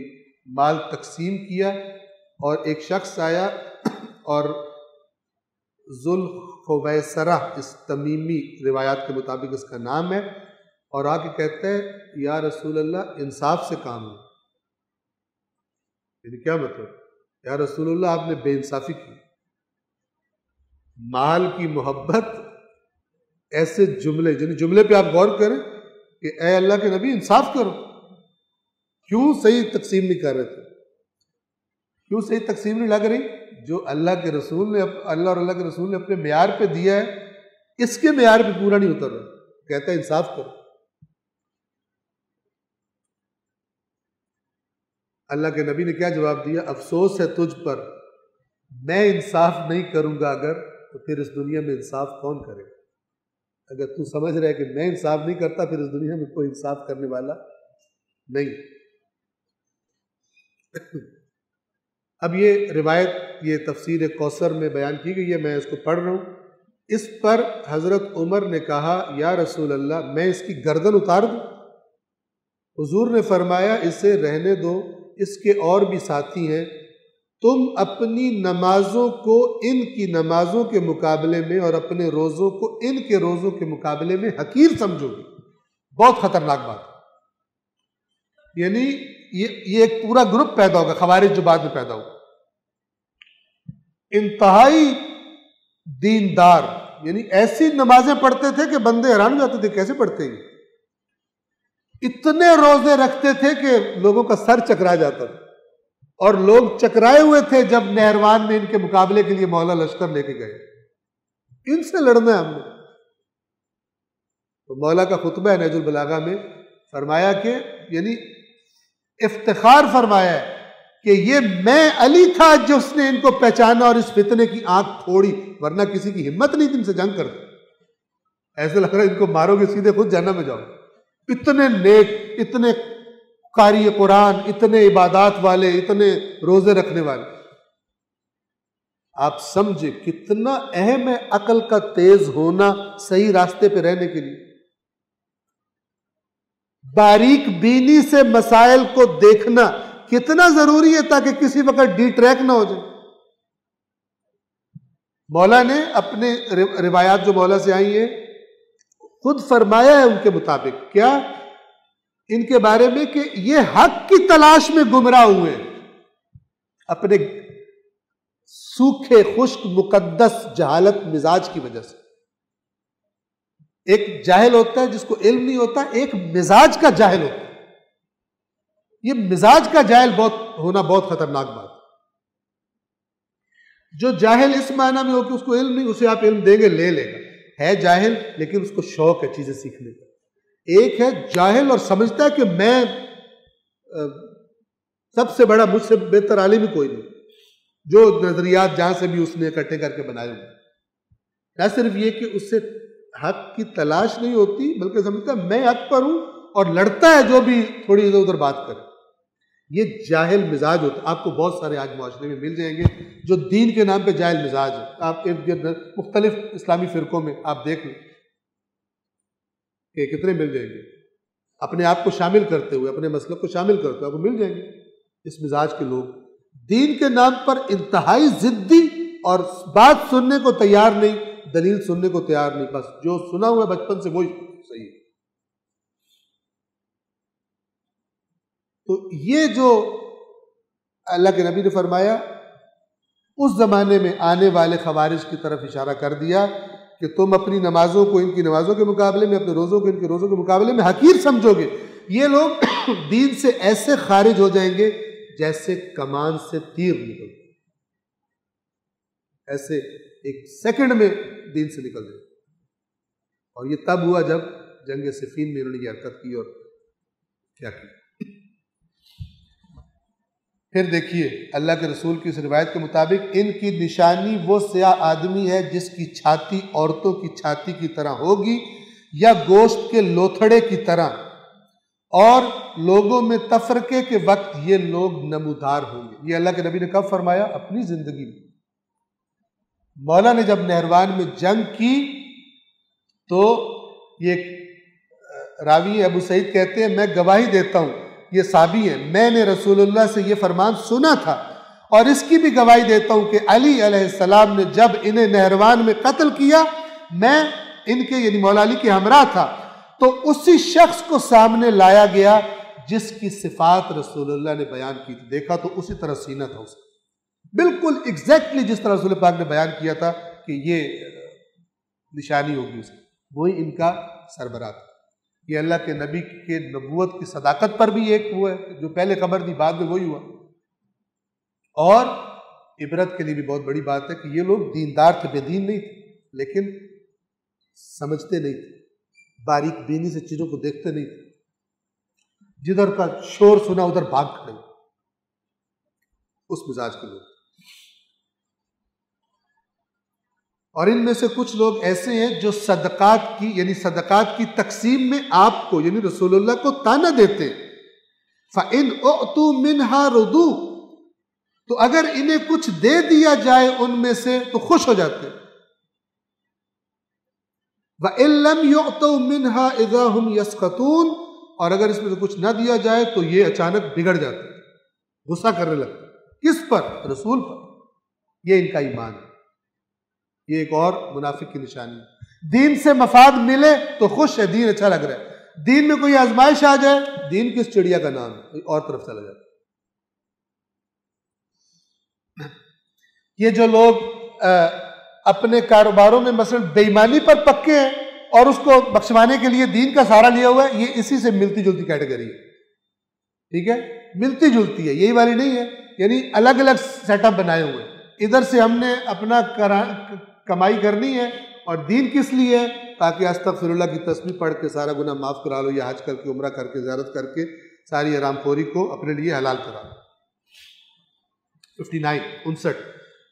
مال تقسیم کیا، اور ایک شخص آیا اور ذوالخویسرہ اس تمیمی روایات کے مطابق اس کا نام ہے، اور آ کے کہتا ہے یا رسول اللہ انصاف سے کام ہو. یعنی کیا مطلب؟ یا رسول اللہ آپ نے بے انصافی کی. مال کی محبت، ایسے جملے، یعنی جملے پہ آپ غور کریں کہ اے اللہ کے نبی انصاف کرو. کیوں صحیح تقسیم نہیں کر رہے تھے؟ کیوں صحیح تقسیم نہیں لگ رہی؟ جو اللہ کے رسول نے، اللہ اور اللہ کے رسول نے اپنے معیار پہ دیا ہے، اس کے معیار پہ پورا نہیں اتر رہا. کہتا ہے انصاف کرو. اللہ کے نبی نے کیا جواب دیا؟ افسوس ہے تجھ پر، میں انصاف نہیں کروں گا اگر، تو پھر اس دنیا میں انصاف کون کرے گا؟ اگر تو سمجھ رہے کہ میں انصاف نہیں کرتا، پھر اس دنیا میں کوئی انصاف کرنے والا نہیں. اب یہ روایت، یہ تفسیر کوثر میں بیان کی گئی ہے، میں اس کو پڑھ رہا ہوں. اس پر حضرت عمر نے کہا یا رسول اللہ میں اس کی گردن اتار دوں؟ حضور نے فرمایا اسے رہنے دو، اس کے اور بھی ساتھی ہیں، تم اپنی نمازوں کو ان کی نمازوں کے مقابلے میں اور اپنے روزوں کو ان کے روزوں کے مقابلے میں حقیر سمجھو گے. بہت خطرناک بات. یعنی یہ ایک پورا گروپ پیدا ہوگا، خوارج جو بعد میں پیدا ہوگا، انتہائی دیندار، یعنی ایسی نمازیں پڑھتے تھے کہ بندے حیران ہو جاتے تھے کیسے پڑھتے ہیں. اتنے روزے رکھتے تھے کہ لوگوں کا سر چکرا جاتا تھا، اور لوگ چکرائے ہوئے تھے جب نہروان میں ان کے مقابلے کے لیے مولا لشکر لے کے گئے. ان سے لڑنا ہے ہم نے. تو مولا کا خطبہ ہے نہج البلاغہ میں، فرمایا کہ یعنی افتخار فرمایا ہے کہ یہ میں علی تھا جس نے ان کو پہچانا اور اس فتنے کی آنکھ پھوڑی، ورنہ کسی کی ہمت نہیں تھی ان سے جنگ کرتے. ایسے لگ رہا ہے ان کو مارو گے سیدھے خود جہنم میں جاؤ. اتنے نیک، اتنے قاری قرآن، اتنے عبادات والے، اتنے روزے رکھنے والے. آپ سمجھے کتنا اہم ہے عقل کا تیز ہونا صحیح راستے پہ رہنے کے لیے. باریک بینی سے مسائل کو دیکھنا کتنا ضروری ہے تاکہ کسی وقت ڈی ٹریک نہ ہو جائے. مولا نے اپنے روایات جو مولا سے آئی ہیں خود فرمایا ہے ان کے مطابق، کیا ان کے بارے میں کہ یہ حق کی تلاش میں گمراہ ہوئے اپنے سوکھے خشک مقدس جہالت مزاج کی وجہ سے. ایک جاہل ہوتا ہے جس کو علم نہیں ہوتا، ایک مزاج کا جاہل ہوتا ہے. یہ مزاج کا جاہل ہونا بہت خطرناک بات ہے. جو جاہل اس معنی میں ہو کہ اس کو علم نہیں، اسے آپ علم دیں گے لے لے گا، ہے جاہل لیکن اس کو شوق ہے چیزیں سیکھنے کا. ایک ہے جاہل اور سمجھتا ہے کہ میں سب سے بڑا، مجھ سے بہتر عالم ہی کوئی نہیں، جو نظریات جہاں سے بھی اس نے اکٹھے کر کے بنائے ہوئے. نہ صرف یہ کہ اس سے حق کی تلاش نہیں ہوتی، بلکہ سمجھتا ہے میں حق پر ہوں اور لڑتا ہے جو بھی تھوڑی ادھر ادھر بات کرے. یہ جاہل مزاج ہوتا ہے. آپ کو بہت سارے آج معاشرے میں مل جائیں گے جو دین کے نام پہ جاہل مزاج ہے. آپ مختلف اسلامی فرقوں میں آپ دیکھ لیں کہ کتنے مل جائیں گے. اپنے آپ کو شامل کرتے ہوئے، اپنے مسلک کو شامل کرتے ہوئے آپ کو مل جائیں گے اس مزاج کے لوگ، دین کے نام پر انتہائی ضدی اور بات سننے کو تیار نہیں، دلیل سننے کو تیار نہیں، بس جو سنا ہوا بچپن سے وہی صحیح ہے۔ تو یہ جو اللہ کے نبی نے فرمایا، اس زمانے میں آنے والے خوارج کی طرف اشارہ کر دیا کہ تم اپنی نمازوں کو ان کی نمازوں کے مقابلے میں، اپنے روزوں کو ان کے روزوں کے مقابلے میں حقیر سمجھو گے۔ یہ لوگ دین سے ایسے خارج ہو جائیں گے جیسے کمان سے تیر نکل، ایسے ایک سیکنڈ میں دین سے نکل جائے۔ اور یہ تب ہوا جب جنگ صفین میں انہوں نے یہ حرکت کی اور کیا کی۔ پھر دیکھیے اللہ کے رسول کی اس روایت کے مطابق ان کی نشانی وہ سیاہ آدمی ہے جس کی چھاتی عورتوں کی چھاتی کی طرح ہوگی یا گوشت کے لوتھڑے کی طرح، اور لوگوں میں تفرقے کے وقت یہ لوگ نمودار ہوں گے۔ یہ اللہ کے نبی نے کب فرمایا؟ اپنی زندگی میں۔ مولا نے جب نہروان میں جنگ کی تو یہ راوی ابو سعید کہتے ہیں میں گواہی دیتا ہوں، یہ صحابی ہیں، میں نے رسول اللہ سے یہ فرمان سنا تھا، اور اس کی بھی گواہی دیتا ہوں کہ علی علیہ السلام نے جب انہیں نہروان میں قتل کیا، میں ان کے یعنی مولا علی کے ہمراہ تھا، تو اسی شخص کو سامنے لایا گیا جس کی صفات رسول اللہ نے بیان کی تھی، دیکھا تو اسی طرح سینہ تھا اس کا، بالکل ایگزیکٹلی جس طرح رسول پاک نے بیان کیا تھا کہ یہ نشانی ہوگی اس کی، وہی ان کا سربراہ تھا۔ یہ اللہ کے نبی کے نبوت کی صداقت پر بھی ایک ہوا ہے، جو پہلے خبر دی بعد میں وہی ہوا، اور عبرت کے لیے بھی بہت بڑی بات ہے کہ یہ لوگ دیندار تھے، بے دین نہیں تھے، لیکن سمجھتے نہیں تھے، باریک بینی سے چیزوں کو دیکھتے نہیں تھے، جدھر کا شور سنا ادھر بھاگ کھڑے، اس مزاج کے لوگ۔ اور ان میں سے کچھ لوگ ایسے ہیں جو صدقات کی یعنی صدقات کی تقسیم میں آپ کو یعنی رسول اللہ کو طعنہ دیتے ہیں۔ فَإِنْ أُعْتُوا مِنْهَا رُضُوا، تو اگر انہیں کچھ دے دیا جائے ان میں سے تو خوش ہو جاتے ہیں۔ وَإِنْ لَمْ يُعْتَوْا مِنْهَا إِذَا هُمْ يَسْخَطُونَ، اور اگر اس میں سے کچھ نہ دیا جائے تو یہ اچانک بگڑ جاتے ہیں، غصہ کرنے لگتے ہیں۔ کس پر؟ رسول پر۔ یہ ان کا ایمان ہے۔ یہ ایک اور منافق کی نشانی ہے۔ دین سے مفاد ملے تو خوش ہے، دین اچھا لگ رہا ہے، دین میں کوئی آزمائش آ جائے، دین کس چڑیا کا نام ہے، کوئی اور طرف چلا جاتا ہے۔ یہ جو لوگ اپنے کاروباروں میں مثلا بے ایمانی پر پکے ہیں اور اس کو بخشوانے کے لیے دین کا سہارا لیا ہوا ہے، یہ اسی سے ملتی جلتی کیٹیگری ہے، ٹھیک ہے، ملتی جلتی ہے، یہی والی نہیں ہے، یعنی الگ الگ سیٹ اپ بنائے ہوئے ہیں۔ ادھر سے ہم نے اپنا کمائی کرنی ہے، اور دین کس لیے ہے؟ تاکہ استغفر اللہ کی تسبیح پڑھ کے سارا گناہ معاف کرا لو، یا حج کر کے عمرہ کر کے زیارت کر کے ساری حرام خوری کو اپنے لیے حلال کرا لو۔ 59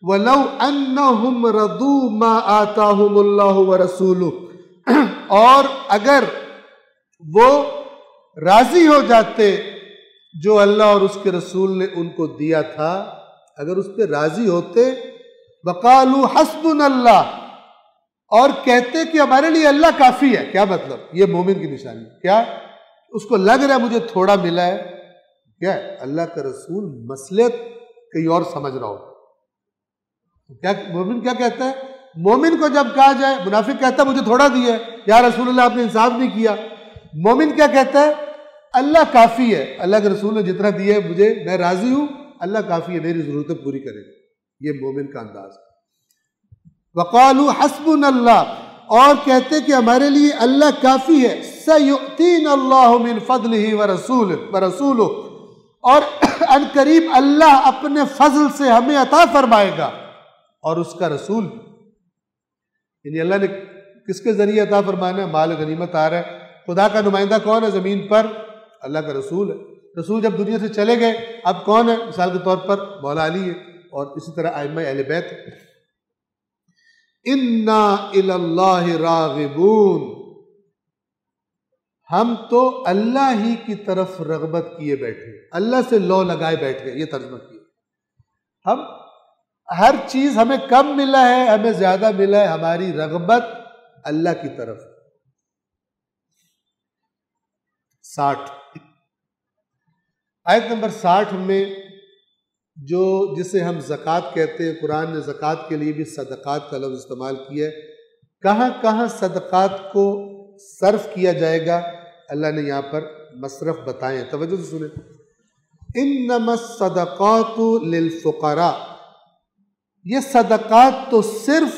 وَلَوْ أَنَّهُمْ رَضُوا مَا آتَاهُمُ اللَّهُ وَرَسُولُهُ، اور اگر وہ راضی ہو جاتے جو اللہ اور اس کے رسول نے ان کو دیا تھا، اگر اس پہ راضی ہوتے، وَقَالُوا حَسْبُنَا اللَّهُ، اور کہتے کہ ہمارے لیے اللہ کافی ہے۔ کیا مطلب؟ یہ مومن کی نشانی ہے۔ کیا؟ اس کو لگ رہا ہے مجھے تھوڑا ملا ہے، کیا ہے؟ اللہ کا رسول مسئلے کہیں اور سمجھ رہا ہو۔ کیا مومن کیا کہتا ہے؟ مومن کو جب کہا جائے، منافق کہتا ہے مجھے تھوڑا دیا ہے، یا رسول اللہ آپ نے انصاف نہیں کیا۔ مومن کیا کہتا ہے؟ اللہ کافی ہے، اللہ کے رسول نے جتنا دیا ہے مجھے، میں راضی ہوں، اللہ کافی ہے، میری ضرورتیں پوری کرے گا۔ یہ مومن کا انداز ہے۔ وَقَالُوا حَسْبُنَا اللَّهُ، اور کہتے کہ ہمارے لیے اللہ کافی ہے۔ سَيُؤْتِينَ اللَّهُ مِنْ فَضْلِهِ وَرَسُولُهُ، اور ان قریب اللہ اپنے فضل سے ہمیں عطا فرمائے گا، اور اس کا رسول بھی۔ یعنی اللہ نے کس کے ذریعے عطا فرمانا ہے؟ مال غنیمت آ رہا ہے۔ خدا کا نمائندہ کون ہے زمین پر؟ اللہ کا رسول ہے۔ رسول جب دنیا سے چلے گئے، اب کون ہے؟ مثال کے طور پر مولا علی ہے، اور اسی طرح ائمہ اہل بیت ہے۔ اِنَّا إِلَى اللَّهِ رَاغِبُونَ، ہم تو اللہ ہی کی طرف رغبت کیے بیٹھے، اللہ سے لو لگائے بیٹھے، یہ ترجمہ کیا۔ ہم ہر چیز ہمیں کم ملا ہے، ہمیں زیادہ ملا ہے، ہماری رغبت اللہ کی طرف۔ 60 آیت نمبر 60 میں جسے ہم زکوٰۃ کہتے ہیں، قرآن نے زکوٰۃ کے لیے بھی صدقات کا لفظ استعمال کیا ہے۔ کہاں کہاں صدقات کو صرف کیا جائے گا اللہ نے یہاں پر مصرف بتائے ہیں، توجہ سے سنیں۔ انما الصدقات للفقراء، یہ صدقات تو صرف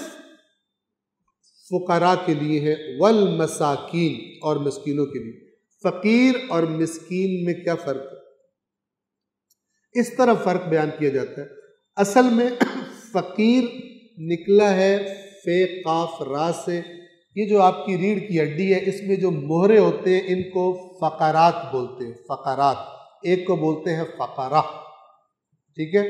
فقراء کے لیے ہے، والمساکین، اور مسکینوں کے لیے۔ فقیر اور مسکین میں کیا فرق ہے؟ اس طرح فرق بیان کیا جاتا ہے۔ اصل میں فقیر نکلا ہے فے قاف را سے، یہ جو آپ کی ریڑھ کی ہڈی ہے اس میں جو مہرے ہوتے ہیں ان کو فقرات بولتے ہیں، فقرات، ایک کو بولتے ہیں فقرہ، ٹھیک ہے؟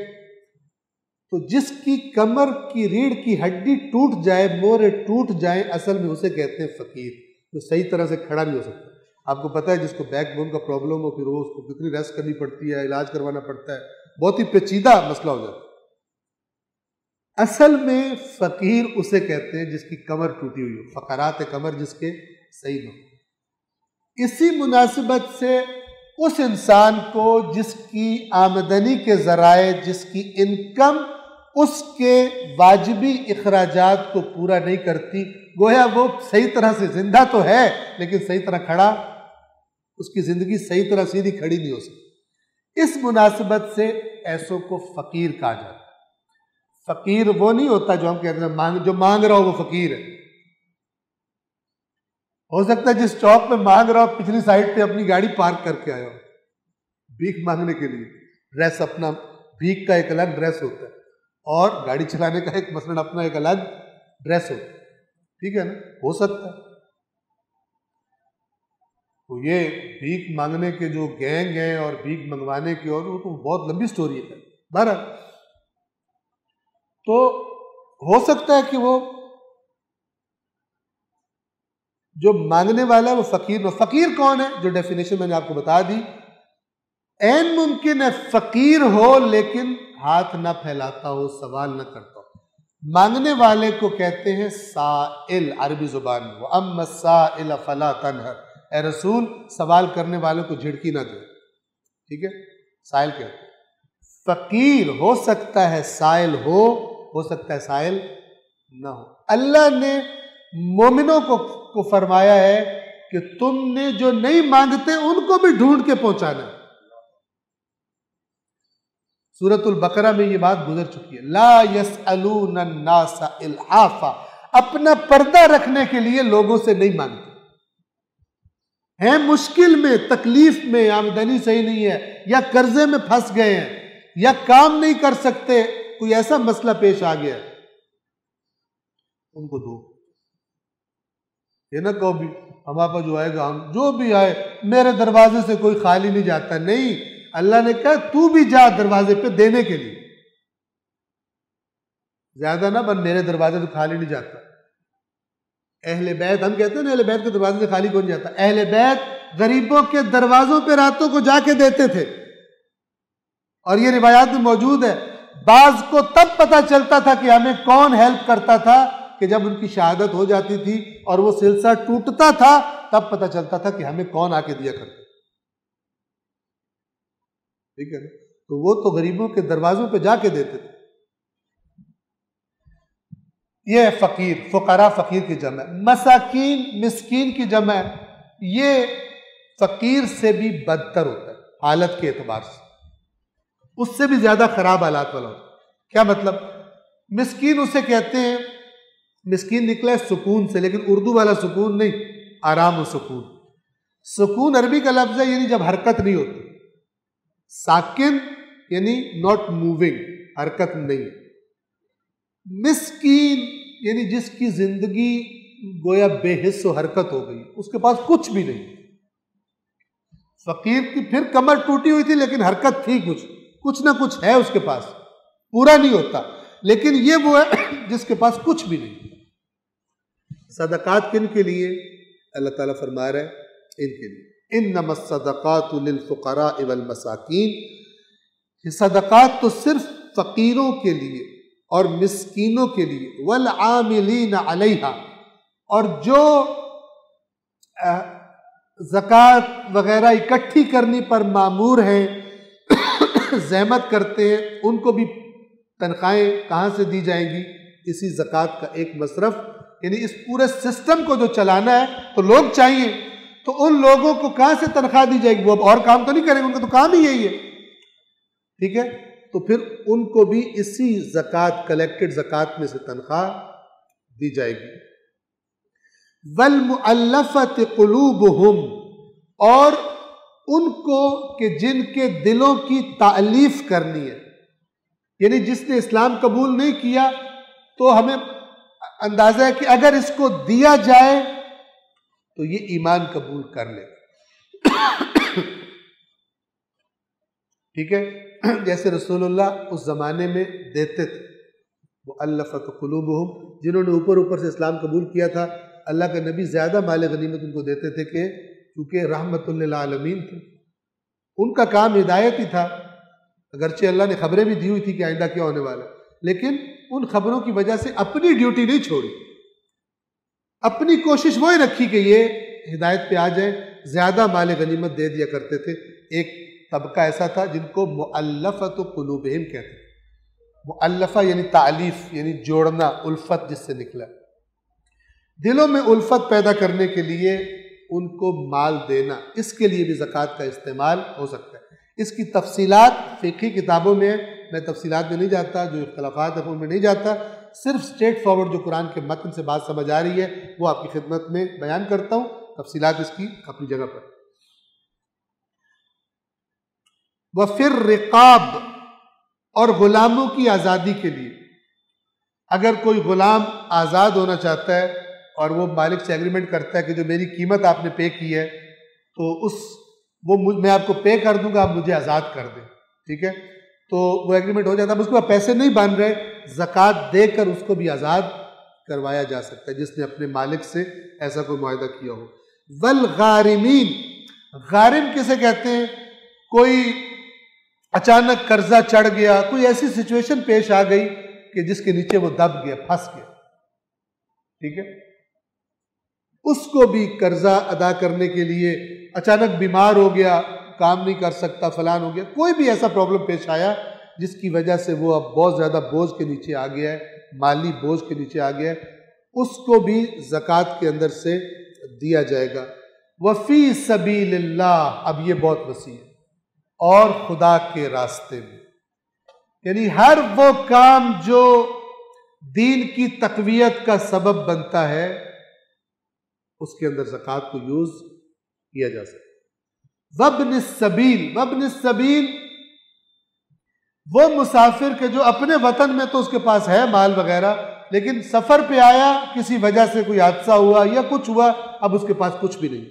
تو جس کی کمر کی ریڑھ کی ہڈی ٹوٹ جائے، مہرے ٹوٹ جائیں، اصل میں اسے کہتے ہیں فقیر، جو صحیح طرح سے کھڑا نہیں ہو سکتا۔ آپ کو پتہ ہے جس کو بیک بون کا پرابلم ہو، پھر وہ اس کو کتنی ریسٹ کرنی پڑتی ہے، علاج کروانا پڑتا ہے، بہت ہی پیچیدہ مسئلہ ہو جاتا ہے۔ اصل میں فقیر اسے کہتے ہیں جس کی کمر ٹوٹی ہوئی ہو، فقرات کمر جس کے صحیح نہ ہو۔ اسی مناسبت سے اس انسان کو جس کی آمدنی کے ذرائع، جس کی انکم اس کے واجبی اخراجات کو پورا نہیں کرتی، گویا وہ صحیح طرح سے زندہ تو ہے لیکن صحیح طرح کھڑا، اس کی زندگی صحیح طرح سیدھی کھڑی نہیں ہو سکتی۔ اس مناسبت سے ایسوں کو فقیر کہا جاتا ہے۔ فقیر وہ نہیں ہوتا جو ہم کہتے ہیں جو مانگ رہا ہو وہ فقیر ہے۔ ہو سکتا ہے جس چوک میں مانگ رہا ہو پچھلی سائڈ پہ اپنی گاڑی پارک کر کے آیا ہو بھیک مانگنے کے لیے، ڈریس اپنا، بھیک کا ایک الگ ڈریس ہوتا ہے اور گاڑی چلانے کا ایک مثلاً اپنا ایک الگ ڈریس ہوتا ہے، ٹھیک ہے نا؟ ہو سکتا ہے۔ تو یہ بھیک مانگنے کے جو گینگ ہیں اور بھیک منگوانے کی، اور وہ تو بہت لمبی سٹوری ہے۔ بہرحال تو ہو سکتا ہے کہ وہ جو مانگنے والا ہے وہ فقیر نہ۔ فقیر کون ہے؟ جو ڈیفینیشن میں نے آپ کو بتا دی، عین ممکن ہے فقیر ہو لیکن ہاتھ نہ پھیلاتا ہو، سوال نہ کرتا ہو۔ مانگنے والے کو کہتے ہیں سائل عربی زبان میں، وَأَمَّا السَّائِلَ فَلَا تَنْهَرْ، اے رسول سوال کرنے والوں کو جھڑکی نہ دے، ٹھیک ہے؟ سائل کہتے ہیں۔ فقیر ہو سکتا ہے سائل ہو سکتا ہے سائل نہ ہو۔ اللہ نے مومنوں کو فرمایا ہے کہ تم نے جو نہیں مانگتے ان کو بھی ڈھونڈ کے پہنچانا ہے۔ سورۃ البقرہ میں یہ بات گزر چکی ہے، لا یسألون الناس الحافا، اپنا پردہ رکھنے کے لیے لوگوں سے نہیں مانگتے ہیں، مشکل میں، تکلیف میں، آمدنی صحیح نہیں ہے، یا قرضے میں پھنس گئے ہیں، یا کام نہیں کر سکتے، کوئی ایسا مسئلہ پیش آ گیا، ان کو دو۔ یہ نہ کہو بھی ہمارے پاس جو آئے گا، ہم جو بھی آئے، میرے دروازے سے کوئی خالی نہیں جاتا، نہیں، اللہ نے کہا تو بھی جا دروازے پہ دینے کے لیے، زیادہ نہ بن، میرے دروازے سے خالی نہیں جاتا۔ اہل بیت، ہم کہتے ہیں نا اہل بیت کے دروازے سے خالی کون جاتا؟ اہل بیت غریبوں کے دروازوں پہ راتوں کو جا کے دیتے تھے، اور یہ روایات میں موجود ہے۔ بعض کو تب پتہ چلتا تھا کہ ہمیں کون ہیلپ کرتا تھا کہ جب ان کی شہادت ہو جاتی تھی اور وہ سلسلہ ٹوٹتا تھا، تب پتہ چلتا تھا کہ ہمیں کون آ کے دیا کرتا، ٹھیک ہے نا؟ تو وہ تو غریبوں کے دروازوں پہ جا کے دیتے تھے۔ یہ ہے فقیر، فقراء فقیر کی جمع ہے۔ مساکین مسکین کی جمع ہے، یہ فقیر سے بھی بدتر ہوتا ہے حالت کے اعتبار سے، اس سے بھی زیادہ خراب حالات والا ہوتا ہے۔ کیا مطلب؟ مسکین اسے کہتے ہیں، مسکین نکلا ہے سکون سے، لیکن اردو والا سکون نہیں، آرام و سکون۔ سکون عربی کا لفظ ہے، یعنی جب حرکت نہیں ہوتی، ساکن یعنی ناٹ موونگ، حرکت نہیں۔ مسکین یعنی جس کی زندگی گویا بے حس و حرکت ہو گئی، اس کے پاس کچھ بھی نہیں۔ فقیر کی پھر کمر ٹوٹی ہوئی تھی لیکن حرکت تھی، کچھ نہ کچھ ہے اس کے پاس، پورا نہیں ہوتا، لیکن یہ وہ ہے جس کے پاس کچھ بھی نہیں۔ صدقات کن کے لیے؟ اللہ تعالیٰ فرما رہا ہے ان کے لیے، انما الصدقات للفقراء والمساکین، یہ صدقات تو صرف فقیروں کے لیے اور مسکینوں کے لیے، والعاملین علیہا، اور جو زکوٰۃ وغیرہ اکٹھی کرنی پر مامور ہیں، زحمت کرتے ہیں، ان کو بھی تنخواہیں کہاں سے دی جائیں گی؟ اسی زکوٰۃ کا ایک مصرف، یعنی اس پورے سسٹم کو جو چلانا ہے تو لوگ چاہیے، تو ان لوگوں کو کہاں سے تنخواہ دی جائے گی؟ وہ اب اور کام تو نہیں کریں گے، ان کا تو کام ہی یہی ہے، ٹھیک ہے؟ تو پھر ان کو بھی اسی زکوٰۃ، کلیکٹڈ زکوٰۃ میں سے تنخواہ دی جائے گی۔ وَالْمُؤَلَّفَةِ قُلُوبُهُمْ، اور ان کو کہ جن کے دلوں کی تألیف کرنی ہے، یعنی جس نے اسلام قبول نہیں کیا تو ہمیں اندازہ ہے کہ اگر اس کو دیا جائے تو یہ ایمان قبول کر لے گا، ٹھیک ہے؟ جیسے رسول اللہ اس زمانے میں دیتے تھے، مؤلفۃ قلوبہم، جنہوں نے اوپر اوپر سے اسلام قبول کیا تھا، اللہ کا نبی زیادہ مال غنیمت ان کو دیتے تھے کہ کیونکہ رحمت للعالمین تھے، ان کا کام ہدایت ہی تھا، اگرچہ اللہ نے خبریں بھی دی ہوئی تھی کہ آئندہ کیا ہونے والا، لیکن ان خبروں کی وجہ سے اپنی ڈیوٹی نہیں چھوڑی، اپنی کوشش وہی رکھی کہ یہ ہدایت پہ آ جائیں، زیادہ مال غنیمت دے دیا کرتے تھے۔ ایک طبقہ ایسا تھا جن کو مؤلفۃ قلوبہم کہتے ہیں، مؤلفہ یعنی تالیف، یعنی جوڑنا، الفت جس سے نکلا، دلوں میں الفت پیدا کرنے کے لیے ان کو مال دینا، اس کے لیے بھی زکوٰۃ کا استعمال ہو سکتا ہے۔ اس کی تفصیلات فقہی کتابوں میں ہے، میں تفصیلات میں نہیں جاتا، جو اختلافات ہیں ان میں نہیں جاتا، صرف اسٹریٹ فارورڈ جو قرآن کے متن سے بات سمجھ آ رہی ہے وہ آپ کی خدمت میں بیان کرتا ہوں، تفصیلات اس کی اپنی جگہ پر۔ وَفِي الرِّقَابِ، اور غلاموں کی آزادی کے لیے، اگر کوئی غلام آزاد ہونا چاہتا ہے اور وہ مالک سے ایگریمنٹ کرتا ہے کہ جو میری قیمت آپ نے پے کی ہے تو میں آپ کو پے کر دوں گا، آپ مجھے آزاد کر دیں، ٹھیک ہے؟ تو وہ ایگریمنٹ ہو جاتا ہے، اب اس کے بعد پیسے نہیں بن رہے، زکوٰۃ دے کر اس کو بھی آزاد کروایا جا سکتا ہے جس نے اپنے مالک سے ایسا کوئی معاہدہ کیا ہو۔ والغارمین، غارم کسے کہتے ہیں؟ کوئی اچانک قرضہ چڑھ گیا، کوئی ایسی سچویشن پیش آ گئی کہ جس کے نیچے وہ دب گیا، پھنس گیا، ٹھیک ہے؟ اس کو بھی قرضہ ادا کرنے کے لیے، اچانک بیمار ہو گیا، کام نہیں کر سکتا، فلان ہو گیا، کوئی بھی ایسا پرابلم پیش آیا جس کی وجہ سے وہ اب بہت زیادہ بوجھ کے نیچے آ گیا ہے، مالی بوجھ کے نیچے آ گیا ہے، اس کو بھی زکوٰۃ کے اندر سے دیا جائے گا۔ وفی سبیل اللہ، اب یہ بہت وسیع ہے، اور خدا کے راستے میں، یعنی ہر وہ کام جو دین کی تقویت کا سبب بنتا ہے اس کے اندر زکوٰۃ کو یوز کیا جا سکتا ہے۔ وابن السبیل، وابن السبیل وہ مسافر کے جو اپنے وطن میں تو اس کے پاس ہے مال وغیرہ، لیکن سفر پہ آیا، کسی وجہ سے کوئی حادثہ ہوا یا کچھ ہوا، اب اس کے پاس کچھ بھی نہیں،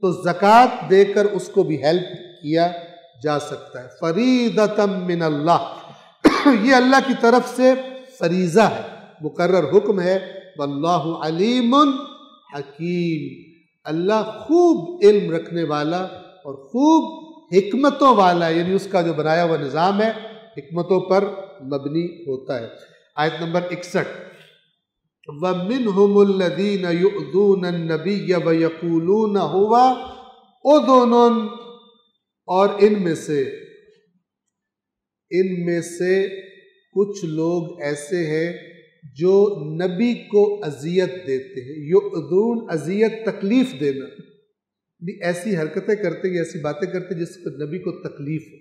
تو زکوٰۃ دے کر اس کو بھی ہیلپ کیا جا سکتا ہے۔ فریضۃ من اللہ، یہ اللہ کی طرف سے فریضہ ہے، مقرر حکم ہے۔ واللہ علیم حکیم، اللہ خوب علم رکھنے والا اور خوب حکمتوں والا ہے، یعنی اس کا جو بنایا ہوا نظام ہے حکمتوں پر مبنی ہوتا ہے۔ آیت نمبر 61، وَمِنْهُمُ الَّذِينَ يُؤْذُونَ النَّبِيَّ وَيَقُولُونَ هُوَ أُذُنٌ، اور ان میں سے کچھ لوگ ایسے ہیں جو نبی کو اذیت دیتے ہیں۔ یؤذون، اذیت، تکلیف دینا، ایسی حرکتیں کرتے ہیں، ایسی باتیں کرتے جس پر نبی کو تکلیف ہو۔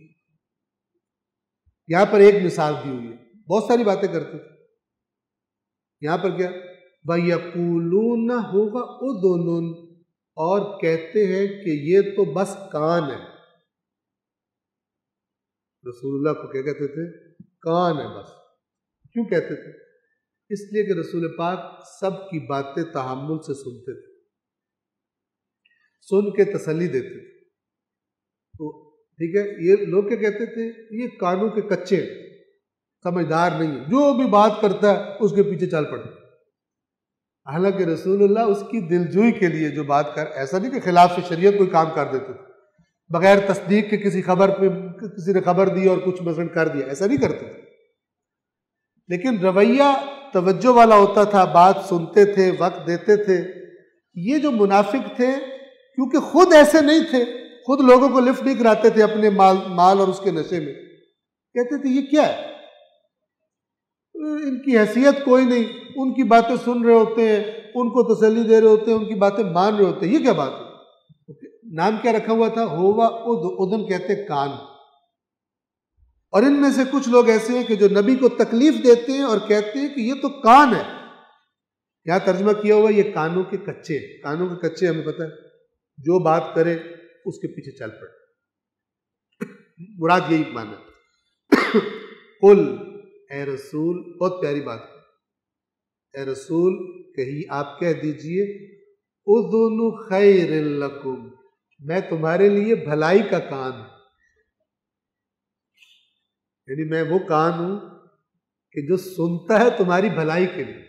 یہاں پر ایک مثال دی ہوئی ہے، بہت ساری باتیں کرتے تھے، یہاں پر کیا؟ وَيَقُولُونَ هُوَ أُذُنٌ، اور کہتے ہیں کہ یہ تو بس کان ہے۔ رسول اللہ کو کیا کہتے تھے؟ کان ہے بس۔ کیوں کہتے تھے؟ اس لیے کہ رسول پاک سب کی باتیں تحمل سے سنتے تھے، سن کے تسلی دیتے تھے، تو ٹھیک ہے، یہ لوگ کیا کہتے تھے؟ یہ کانوں کے کچے ہیں، سمجھدار نہیں ہے، جو بھی بات کرتا ہے اس کے پیچھے چل پڑتا۔ حالانکہ رسول اللہ اس کی دلجوئی کے لیے جو بات کر، ایسا نہیں کہ خلاف شریعت کوئی کام کر دیتے تھے، بغیر تصدیق کے کسی خبر پہ کسی نے خبر دی اور کچھ مثلا کر دیا، ایسا نہیں کرتے تھے، لیکن رویہ توجہ والا ہوتا تھا، بات سنتے تھے، وقت دیتے تھے۔ یہ جو منافق تھے، کیونکہ خود ایسے نہیں تھے، خود لوگوں کو لفٹ نہیں کراتے تھے اپنے مال اور اس کے نشے میں، کہتے تھے یہ کیا ہے، ان کی حیثیت کوئی نہیں، ان کی باتیں سن رہے ہوتے ہیں، ان کو تسلی دے رہے ہوتے ہیں، ان کی باتیں مان رہے ہوتے ہیں، یہ کیا بات ہے؟ نام کیا رکھا ہوا تھا؟ ہوا اذن کہتے کان. اور ان میں سے کچھ لوگ ایسے ہیں کہ جو نبی کو تکلیف دیتے ہیں اور کہتے ہیں کہ یہ تو کان ہے. یہاں ترجمہ کیا ہوا یہ کانوں کے کچے. کانوں کے کچے ہمیں پتہ ہے جو بات کرے اس کے پیچھے چل پڑے، مراد یہی معنی ہے. قل، اے رسول، بہت پیاری بات ہے، اے رسول کہیں آپ کہہ دیجئے اذن خیر لکم، میں تمہارے لیے بھلائی کا کان ہوں. یعنی میں وہ کان ہوں کہ جو سنتا ہے تمہاری بھلائی کے لیے،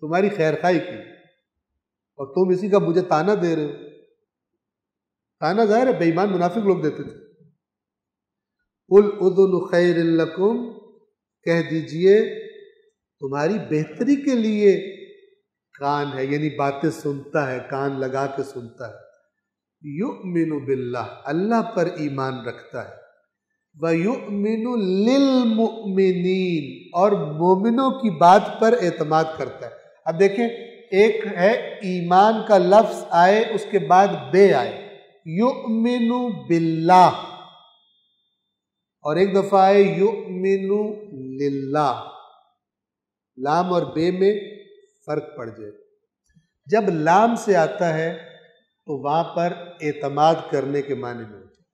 تمہاری خیر خواہی کے لیے، اور تم اسی کا مجھے تانا دے رہے ہو. تانا ظاہر ہے بے ایمان منافق لوگ دیتے تھے. قل اذن خیر لکم، کہہ دیجئے تمہاری بہتری کے لیے کان ہے، یعنی باتیں سنتا ہے، کان لگا کے سنتا ہے. یؤمن باللہ، اللہ پر ایمان رکھتا ہے، وَيُؤْمِنُ لِلْمُؤْمِنِينَ، اور مومنوں کی بات پر اعتماد کرتا ہے. اب دیکھیں، ایک ہے ایمان کا لفظ آئے اس کے بعد بے آئے، یؤمن باللہ، اور ایک دفعہ آئے یؤمن للہ. لام اور بے میں فرق پڑ جائے. جب لام سے آتا ہے تو وہاں پر اعتماد کرنے کے معنی میں ہوتا ہے،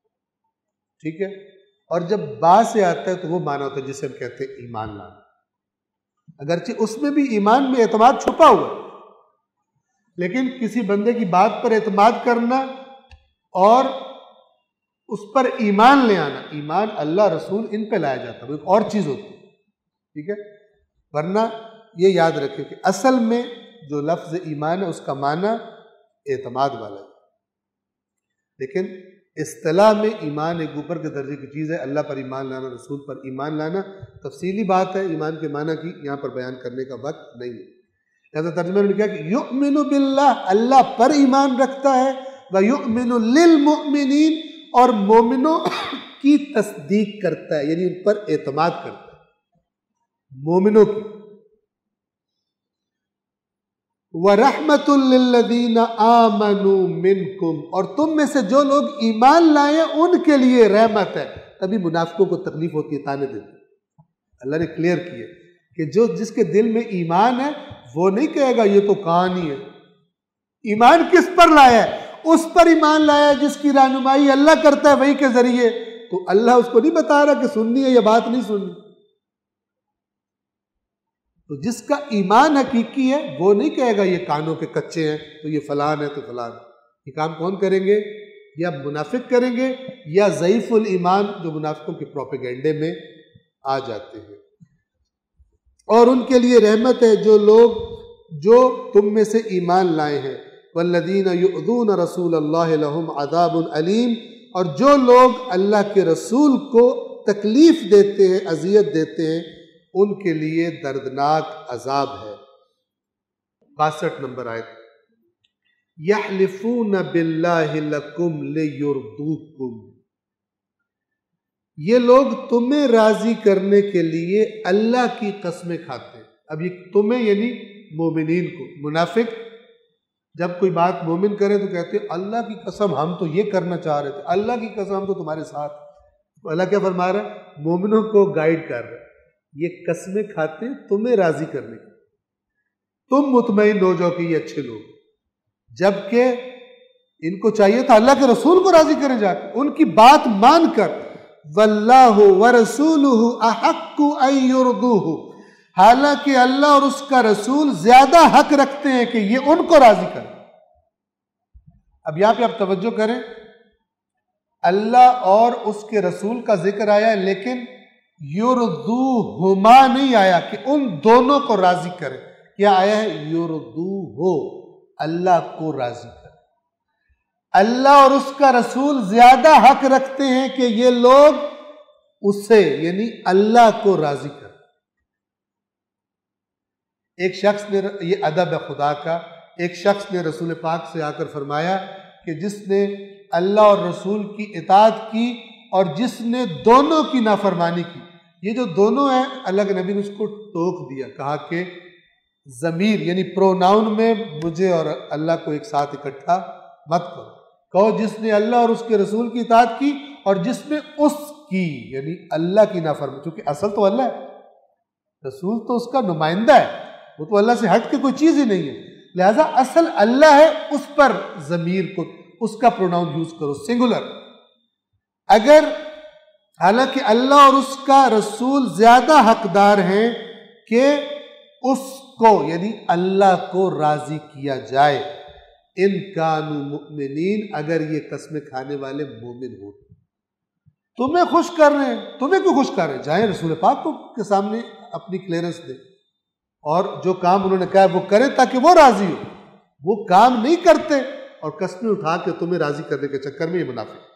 ٹھیک ہے، اور جب با سے آتا ہے تو وہ معنی ہوتا ہے جسے ہم کہتے ہیں ایمان لانا. اگرچہ اس میں بھی ایمان میں اعتماد چھپا ہوا ہے، لیکن کسی بندے کی بات پر اعتماد کرنا اور اس پر ایمان لے آنا، ایمان اللہ رسول ان پہ لایا جاتا ہے، وہ ایک اور چیز ہوتی ہے، ٹھیک ہے. ورنہ یہ یاد رکھیں کہ اصل میں جو لفظ ایمان ہے اس کا معنی اعتماد والا ہے، لیکن اصطلاح میں ایمان ایک اوپر کے درجے کی چیز ہے. اللہ پر ایمان لانا، رسول پر ایمان لانا تفصیلی بات ہے، ایمان کے معنی کی یہاں پر بیان کرنے کا وقت نہیں ہے. لہذا ترجمہ نے کہا کہ یؤمن باللہ، اللہ پر ایمان رکھتا ہے، ویؤمن للمؤمنین، اور مومنوں کی تصدیق کرتا ہے، یعنی ان پر اعتماد کرتا ہے، مومنوں کی. وَرَحْمَةٌ لِّلَّذِينَ آمَنُوا مِنْكُمْ، اور تم میں سے جو لوگ ایمان لائے ان کے لیے رحمت ہے. تبھی منافقوں کو تکلیف ہوتی ہے، تانے دیتے. اللہ نے کلیئر کیا کہ جس کے دل میں ایمان ہے وہ نہیں کہے گا یہ تو کان ہی ہے. ایمان کس پر لایا ہے؟ اس پر ایمان لایا ہے جس کی رہنمائی اللہ کرتا ہے وحی کے ذریعے. تو اللہ اس کو نہیں بتا رہا کہ سننی ہے یا بات نہیں سننی. تو جس کا ایمان حقیقی ہے وہ نہیں کہے گا یہ کانوں کے کچے ہیں تو یہ فلان ہے تو فلان. یہ کام کون کریں گے؟ یا منافق کریں گے یا ضعیف الایمان جو منافقوں کے پروپیگنڈے میں آ جاتے ہیں. اور ان کے لیے رحمت ہے جو لوگ جو تم میں سے ایمان لائے ہیں. والذین یؤذون رسول اللہ لہم عذاب علیم، اور جو لوگ اللہ کے رسول کو تکلیف دیتے ہیں، اذیت دیتے ہیں، ان کے لیے دردناک عذاب ہے. 62 نمبر آیت. یحلفون باللہ لکم لیرضوکم، یہ لوگ تمہیں راضی کرنے کے لیے اللہ کی قسمیں کھاتے ہیں. اب یہ تمہیں یعنی مومنین کو. منافق جب کوئی بات مومن کرے تو کہتے ہیں اللہ کی قسم ہم تو یہ کرنا چاہ رہے تھے، اللہ کی قسم ہم تو تمہارے ساتھ. تو اللہ کیا فرما رہا ہے؟ مومنوں کو گائیڈ کر رہا ہے. یہ قسمیں کھاتے ہیں تمہیں راضی کرنے کی، تم مطمئن ہو جاؤ کہ یہ اچھے لوگ، جبکہ ان کو چاہیے تھا اللہ کے رسول کو راضی کریں جا کے، ان کی بات مان کر. واللہ ورسولہ احق ان یرضوہ، حالانکہ اللہ اور اس کا رسول زیادہ حق رکھتے ہیں کہ یہ ان کو راضی کریں. اب یہاں پہ آپ توجہ کریں، اللہ اور اس کے رسول کا ذکر آیا ہے لیکن یرضوہما نہیں آیا کہ ان دونوں کو راضی کرے. کیا آیا ہے؟ یرضوہ، اللہ کو راضی کرے. اللہ اور اس کا رسول زیادہ حق رکھتے ہیں کہ یہ لوگ اسے یعنی اللہ کو راضی کریں. ایک شخص نے، یہ ادب ہے خدا کا، ایک شخص نے رسول پاک سے آ کر فرمایا کہ جس نے اللہ اور رسول کی اطاعت کی اور جس نے دونوں کی نافرمانی کی، یہ جو دونوں ہیں اللہ کے نبی نے اس کو ٹوک دیا، کہا کہ ضمیر یعنی پروناؤن میں مجھے اور اللہ کو ایک ساتھ اکٹھا مت کرو، کہو جس نے اللہ اور اس کے رسول کی اطاعت کی اور جس نے اس کی یعنی اللہ کی نافرمانی، چونکہ اصل تو اللہ ہے، رسول تو اس کا نمائندہ ہے، وہ تو اللہ سے ہٹ کے کوئی چیز ہی نہیں ہے، لہذا اصل اللہ ہے، اس پر ضمیر کو اس کا پروناؤن یوز کرو سنگولر۔ اگر حالانکہ اللہ اور اس کا رسول زیادہ حقدار ہیں کہ اس کو یعنی اللہ کو راضی کیا جائے، ان کانوا مؤمنین، اگر یہ قسمیں کھانے والے مومن ہو، تمہیں خوش کر رہے ہیں، تمہیں کیوں خوش کر رہے ہیں؟ جائیں رسول پاک کو کے سامنے اپنی کلیئرنس دیں اور جو کام انہوں نے کہا ہے وہ کریں تاکہ وہ راضی ہو، وہ کام نہیں کرتے اور قسمیں اٹھا کے تمہیں راضی کرنے کے چکر میں یہ منافق۔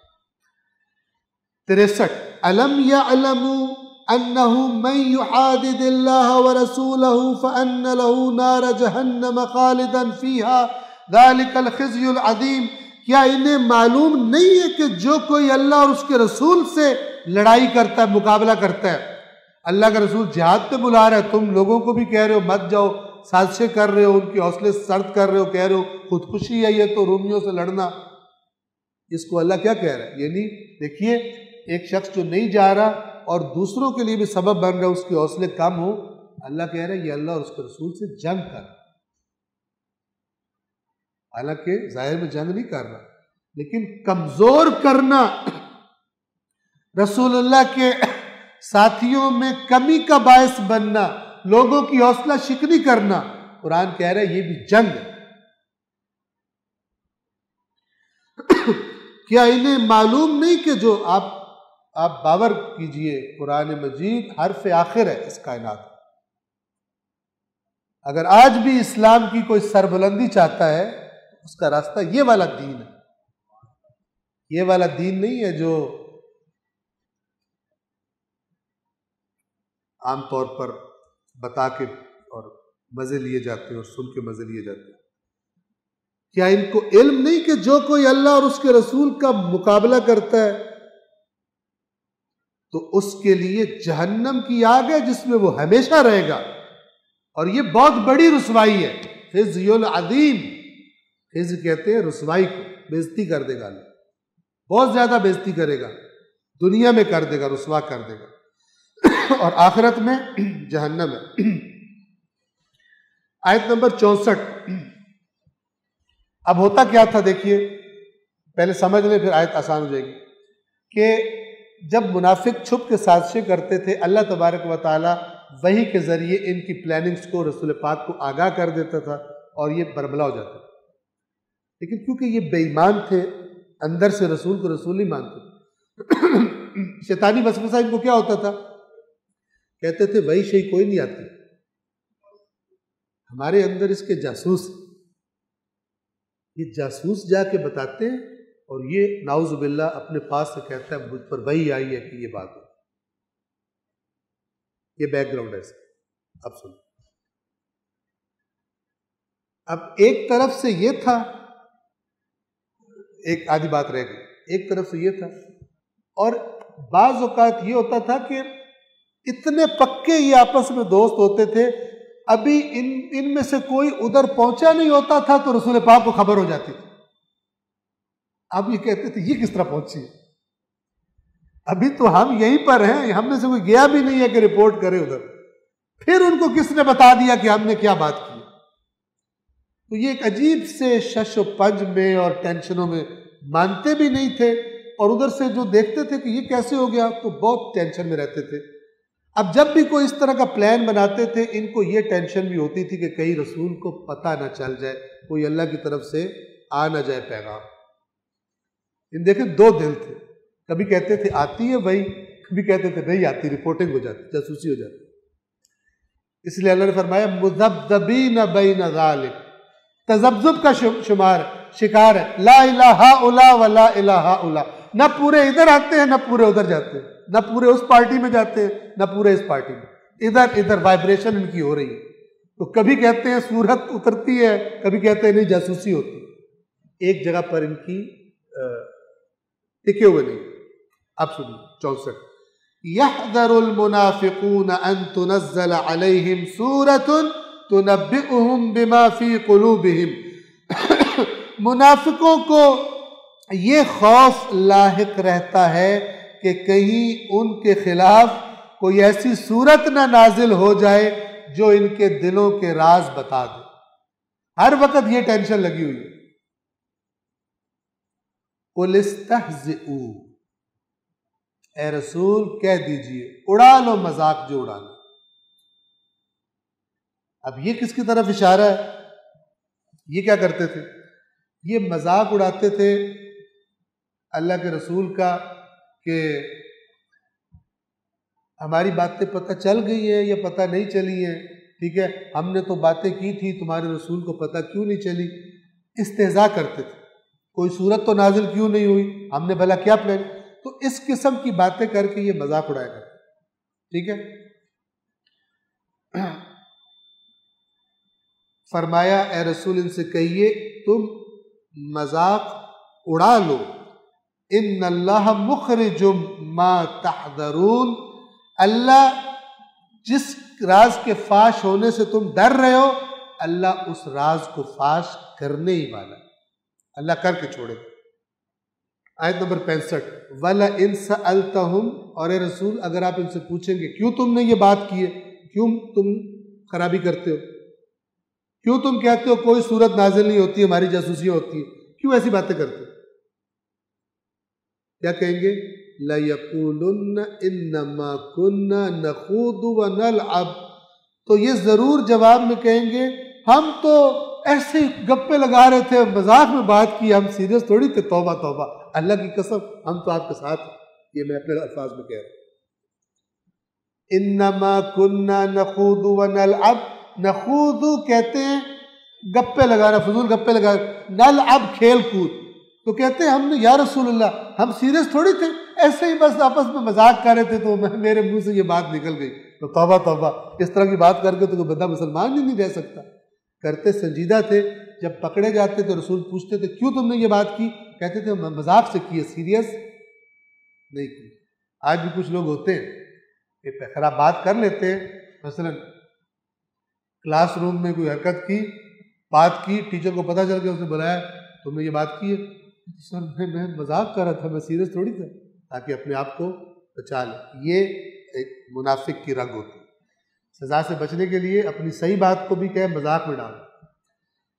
63 الم یعلموا انہ من یحادد اللہ ورسولہ فان له نار جہنم خالدا فیہا ذلک الخزی العظیم، کیا انہیں معلوم نہیں ہے کہ جو کوئی اللہ اور اس کے رسول سے لڑائی کرتا ہے، مقابلہ کرتا ہے، اللہ کا رسول جہاد پہ بلا رہا ہے، تم لوگوں کو بھی کہہ رہے ہو مت جاؤ، سازشیں کر رہے ہو، ان کے حوصلے سرد کر رہے ہو، کہہ رہے ہو خودکشی ہے یہ تو رومیوں سے لڑنا، اس کو اللہ کیا کہہ رہا ہے؟ یعنی دیکھیے ایک شخص جو نہیں جا رہا اور دوسروں کے لیے بھی سبب بن رہا ہے اس کے حوصلے کم ہو، اللہ کہہ رہا ہے یہ اللہ اور اس کے رسول سے جنگ کر، حالانکہ ظاہر میں جنگ نہیں کر رہا لیکن کمزور کرنا، رسول اللہ کے ساتھیوں میں کمی کا باعث بننا، لوگوں کی حوصلہ شکنی کرنا، قرآن کہہ رہا ہے یہ بھی جنگ ہے۔ کیا انہیں معلوم نہیں کہ جو آپ باور کیجئے قرآن مجید حرف آخر ہے اس کائنات، اگر آج بھی اسلام کی کوئی سربلندی چاہتا ہے اس کا راستہ یہ والا دین ہے، یہ والا دین نہیں ہے جو عام طور پر بتا کے اور مزے لیے جاتے ہیں اور سن کے مزے لیے جاتے ہیں۔ کیا ان کو علم نہیں کہ جو کوئی اللہ اور اس کے رسول کا مقابلہ کرتا ہے تو اس کے لیے جہنم کی آگ ہے جس میں وہ ہمیشہ رہے گا، اور یہ بہت بڑی رسوائی ہے، خزی العظیم، خزی کہتے ہیں رسوائی کو، بےزتی کر دے گا اللہ، بہت زیادہ بےزتی کرے گا، دنیا میں کر دے گا، رسوا کر دے گا، اور آخرت میں جہنم ہے۔ آیت نمبر 64۔ اب ہوتا کیا تھا دیکھیے، پہلے سمجھ لیں پھر آیت آسان ہو جائے گی، کہ جب منافق چھپ کے سازشیں کرتے تھے اللہ تبارک و تعالیٰ وحی کے ذریعے ان کی پلاننگز کو رسول پاک کو آگاہ کر دیتا تھا اور یہ بربلا ہو جاتا تھا، لیکن کیونکہ یہ بے ایمان تھے، اندر سے رسول کو رسول نہیں مانتے، شیطانی وسوسہ ان کو کیا ہوتا تھا، کہتے تھے وہی شئی کوئی نہیں آتی، ہمارے اندر اس کے جاسوس، یہ جاسوس جا کے بتاتے ہیں اور یہ نعوذ باللہ اپنے پاس سے کہتا ہے مجھ پر وہی آئی ہے کہ یہ بات ہو۔ یہ بیک گراؤنڈ ہے اس کا۔ اب سنو، اب ایک طرف سے یہ تھا، ایک آدھی بات رہ گئی، ایک طرف سے یہ تھا، اور بعض اوقات یہ ہوتا تھا کہ اتنے پکے یہ آپس میں دوست ہوتے تھے، ابھی ان میں سے کوئی ادھر پہنچا نہیں ہوتا تھا تو رسول پاک کو خبر ہو جاتی تھی۔ اب یہ کہتے تھے یہ کس طرح پہنچی ہے، ابھی تو ہم یہیں پر ہیں، ہم میں سے کوئی گیا بھی نہیں ہے کہ رپورٹ کرے ادھر، پھر ان کو کس نے بتا دیا کہ ہم نے کیا بات کی۔ تو یہ ایک عجیب سے شش و پنج میں اور ٹینشنوں میں، مانتے بھی نہیں تھے اور ادھر سے جو دیکھتے تھے کہ یہ کیسے ہو گیا تو بہت ٹینشن میں رہتے تھے۔ اب جب بھی کوئی اس طرح کا پلان بناتے تھے ان کو یہ ٹینشن بھی ہوتی تھی کہ کہیں رسول کو پتہ نہ چل جائے، کوئی اللہ کی طرف سے آ نہ جائے پیغام۔ ان دیکھیں دو دل تھے، کبھی کہتے تھے آتی ہے وہی، کبھی کہتے تھے نہیں آتی، رپورٹنگ ہو جاتی، جاسوسی ہو جاتی۔ اس لیے اللہ نے فرمایا مذبذبین بین ذالک، تذبذب کا شکار ہے، لا الہ الا ولا الہ الا، نہ پورے ادھر آتے ہیں نہ پورے ادھر جاتے ہیں، نہ پورے اس پارٹی میں جاتے ہیں نہ پورے اس پارٹی میں، ادھر ادھر وائبریشن ان کی ہو رہی ہے، تو کبھی کہتے ہیں سورت اترتی ہے، کبھی کہتے ہیں نہیں جاسوسی ہوتی، ایک جگہ پر ان کی ٹکے ہوئے نہیں۔ اب سنیے 64 يَحْذَرُ الْمُنَافِقُونَ أَن تُنَزَّلَ عَلَيْهِمْ سُورَةٌ تُنَبِّئُهُم بِمَا فِي قُلُوبِهِمْ، منافقوں کو یہ خوف لاحق رہتا ہے کہ کہیں ان کے خلاف کوئی ایسی صورت نہ نازل ہو جائے جو ان کے دلوں کے راز بتا دے۔ ہر وقت یہ ٹینشن لگی ہوئی ہے۔ قُلِ اسْتَهْزِئُوا، اے رسول کہہ دیجئے اڑا لو مذاق جو اڑانا۔ اب یہ کس کی طرف اشارہ ہے؟ یہ کیا کرتے تھے؟ یہ مذاق اڑاتے تھے اللہ کے رسول کا کہ ہماری باتیں پتہ چل گئی ہیں یا پتہ نہیں چلی ہیں، ٹھیک ہے، ہم نے تو باتیں کی تھی، تمہارے رسول کو پتہ کیوں نہیں چلی؟ استہزاء کرتے تھے، کوئی صورت تو نازل کیوں نہیں ہوئی، ہم نے بھلا کیا پلان؟ تو اس قسم کی باتیں کر کے یہ مذاق اڑایا کرتے، ٹھیک ہے۔ فرمایا اے رسول ان سے کہیے تم مذاق اڑا لو، ان اللہ مخرج ما تحذرون، اللہ جس راز کے فاش ہونے سے تم ڈر رہے ہو اللہ اس راز کو فاش کرنے ہی والا، اللہ کر کے چھوڑے۔ آیت نمبر 65 وَلَئِن سَأَلْتَهُمْ، اور اے رسول اگر آپ ان سے پوچھیں گے کیوں تم نے یہ بات کی ہے، کیوں تم خرابی کرتے ہو، کیوں تم کہتے ہو کوئی صورت نازل نہیں ہوتی، ہماری جاسوسیاں ہوتی ہیں، کیوں ایسی باتیں کرتے ہو؟ کیا کہیں گے؟ لَيَقُولُنَّ إِنَّمَا كُنَّا نَخُوضُ وَنَلْعَبُ، تو یہ ضرور جواب میں کہیں گے ہم تو ایسے ہی گپے لگا رہے تھے، مذاق میں بات کی، ہم سیریس تھوڑی تھے، توبہ توبہ، اللہ کی قسم ہم تو آپ کے ساتھ ہیں۔ یہ میں اپنے الفاظ میں کہہ رہا ہوں۔ انما كنا نخوض ونلعب، نخوض کہتے ہیں گپے لگانا، فضول گپے لگانا، نلعب کھیل کود، تو کہتے ہیں ہم نے یا رسول اللہ ہم سیریس تھوڑی تھے، ایسے ہی بس آپس میں مذاق کر رہے تھے تو میرے منہ سے یہ بات نکل گئی، تو توبہ توبہ، اس طرح کی بات کر کے تو کوئی بندہ مسلمان ہی نہیں رہ سکتا۔ کرتے سنجیدہ تھے، جب پکڑے جاتے تو رسول پوچھتے تھے کیوں تم نے یہ بات کی، کہتے تھے مذاق سے کی ہے، سیریس نہیں کی۔ آج بھی کچھ لوگ ہوتے ہیں کہ خراب بات کر لیتے ہیں، مثلا کلاس روم میں کوئی حرکت کی، بات کی، ٹیچر کو پتہ چل گیا، اس نے بلایا تم نے یہ بات کی ہے، سر میں مذاق کر رہا تھا، میں سیریس تھوڑی تھا، تاکہ اپنے آپ کو بچا لے۔ یہ ایک منافق کی رنگ ہوتی ہے۔ سزا سے بچنے کے لیے اپنی صحیح بات کو بھی کہے مذاق میں ڈالو،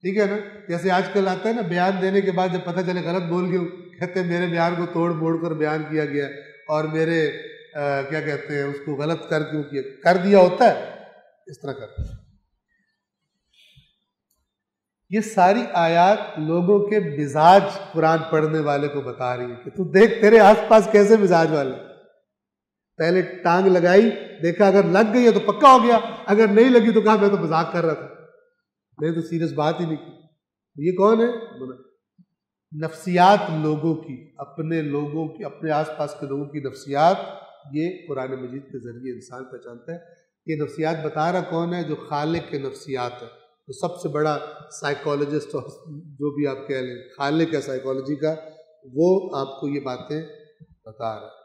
ٹھیک ہے نا؟ جیسے آج کل آتا ہے نا بیان دینے کے بعد جب پتہ چلے غلط بول گئے، کہتے ہیں میرے بیان کو توڑ موڑ کر بیان کیا گیا اور میرے کیا کہتے ہیں اس کو غلط کر دیا ہوتا ہے، اس طرح کرتے ہیں۔ یہ ساری آیات لوگوں کے مزاج قرآن پڑھنے والے کو بتا رہی ہے کہ تو دیکھ تیرے آس پاس کیسے مزاج والے، پہلے ٹانگ لگائی، دیکھا اگر لگ گئی ہے تو پکا ہو گیا، اگر نہیں لگی تو کہا میں تو مذاق کر رہا تھا، میں تو سیریس بات ہی نہیں کی۔ یہ کون ہے؟ نفسیات لوگوں کی، اپنے لوگوں کی، اپنے آس پاس کے لوگوں کی نفسیات، یہ قرآن مجید کے ذریعے انسان پہچانتا ہے۔ یہ نفسیات بتا رہا کون ہے؟ جو خالق کے نفسیات ہے، تو سب سے بڑا سائیکالوجسٹ جو بھی آپ کہہ لیں، خالق ہے سائیکالوجی کا، وہ آپ کو یہ باتیں بتا رہا ہے۔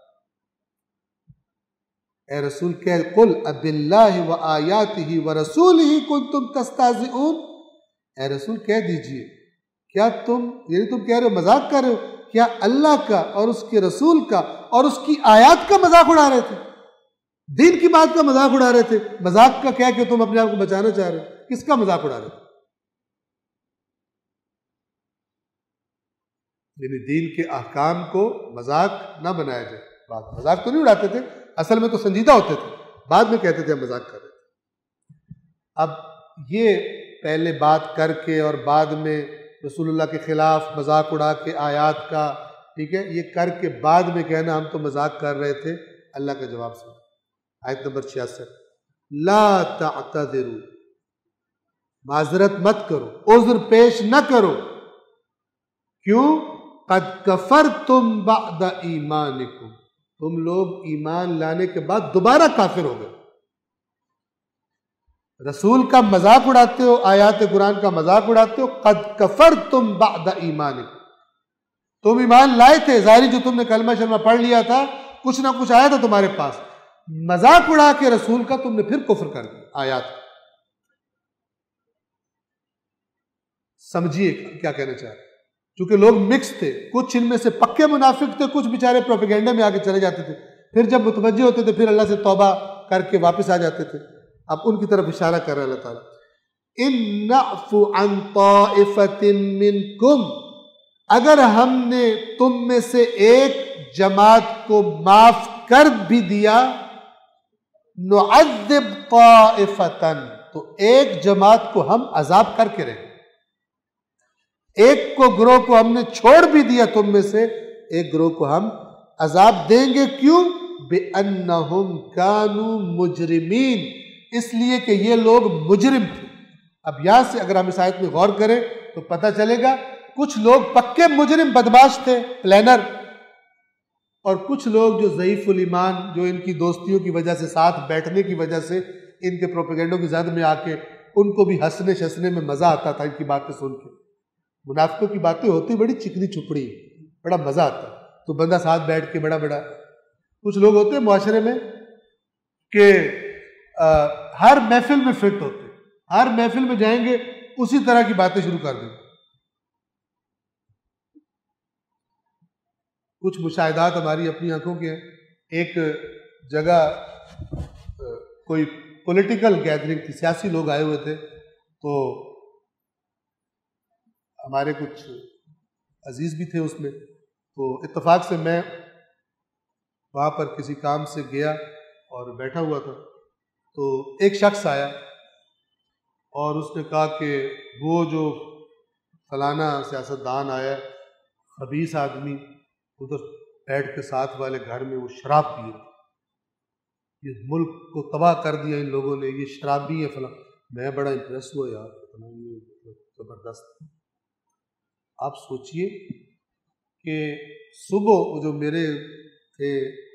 اے رسول کہہ قل اب اللہ و آیاتہ و رسولہ کنتم تستہزئون، اے رسول کہہ دیجئے کیا تم، یعنی تم کہہ رہے ہو مذاق کر رہے ہو، کیا اللہ کا اور اس کے رسول کا اور اس کی آیات کا مذاق اڑا رہے تھے، دین کی بات کا مذاق اڑا رہے تھے؟ مذاق کا کیا کہ تم اپنے آپ کو بچانا چاہ رہے ہو، کس کا مذاق اڑا رہے تھے؟ یعنی دین کے احکام کو مذاق نہ بنایا جائے، بات مذاق تو نہیں اڑاتے تھے، اصل میں تو سنجیدہ ہوتے تھے، بعد میں کہتے تھے ہم مذاق کر رہے تھے۔ اب یہ پہلے بات کر کے اور بعد میں رسول اللہ کے خلاف مذاق اڑا کے آیات کا، ٹھیک ہے، یہ کر کے بعد میں کہنا ہم تو مذاق کر رہے تھے، اللہ کا جواب سنو۔ آیت نمبر 66 لا تعتذروا، معذرت مت کرو، عذر پیش نہ کرو، کیوں؟ قد کفرتم بعد ایمانکم، تم لوگ ایمان لانے کے بعد دوبارہ کافر ہو گئے، رسول کا مذاق اڑاتے ہو، آیات قرآن کا مذاق اڑاتے ہو. قد کفرتم بعد ایمانکم، تم ایمان لائے تھے، ظاہری جو تم نے کلمہ شلمہ پڑھ لیا تھا، کچھ نہ کچھ آیا تھا تمہارے پاس، مذاق اڑا کے رسول کا تم نے پھر کفر کر دیا آیات. سمجھیے کیا کہنا چاہ رہے. چونکہ لوگ مکس تھے، کچھ ان میں سے پکے منافق تھے، کچھ بیچارے پروپیگنڈے میں آگے چلے جاتے تھے، پھر جب متوجہ ہوتے تھے پھر اللہ سے توبہ کر کے واپس آ جاتے تھے. اب ان کی طرف اشارہ کر رہا ہے اللہ تعالیٰ. ان نعفو عن طائفۃ منکم، اگر ہم نے تم میں سے ایک جماعت کو معاف کر بھی دیا، نعذب طائفۃ، تو ایک جماعت کو ہم عذاب کر کے رہیں. ایک کو گروہ کو ہم نے چھوڑ بھی دیا تم میں سے، ایک گروہ کو ہم عذاب دیں گے. کیوں؟ بِأَنَّهُمْ كَانُوا مُجْرِمِينَ، اس لیے کہ یہ لوگ مجرم تھے. اب یہاں سے اگر ہم اس آیت میں غور کریں تو پتہ چلے گا کچھ لوگ پکے مجرم بدماش تھے، پلانر، اور کچھ لوگ جو ضعیف الایمان، جو ان کی دوستیوں کی وجہ سے، ساتھ بیٹھنے کی وجہ سے، ان کے پروپیگنڈوں کی زد میں آ کے ان کو بھی ہنسنے شسنے میں مزہ آتا تھا ان کی باتیں سن کے. منافقوں کی باتیں ہوتی بڑی چکنی چپڑی، بڑا مزہ آتا ہے، تو بندہ ساتھ بیٹھ کے بڑا کچھ لوگ ہوتے ہیں معاشرے میں کہ ہر محفل میں فٹ ہوتے، ہر محفل میں جائیں گے اسی طرح کی باتیں شروع کر دیں. کچھ مشاہدات ہماری اپنی آنکھوں کے ہیں. ایک جگہ کوئی پولیٹیکل گیدرنگ تھی، سیاسی لوگ آئے ہوئے تھے، تو ہمارے کچھ عزیز بھی تھے اس میں. تو اتفاق سے میں وہاں پر کسی کام سے گیا اور بیٹھا ہوا تھا، تو ایک شخص آیا اور اس نے کہا کہ وہ جو فلانا سیاستدان آیا، خبیث آدمی، ادھر بیٹھ کے ساتھ والے گھر میں وہ شراب پیے، یہ ملک کو تباہ کر دیا ان لوگوں نے، یہ شرابی ہے فلاں. میں بڑا امپریس ہوا یار، زبردست. آپ سوچئے کہ صبح وہ جو میرے تھے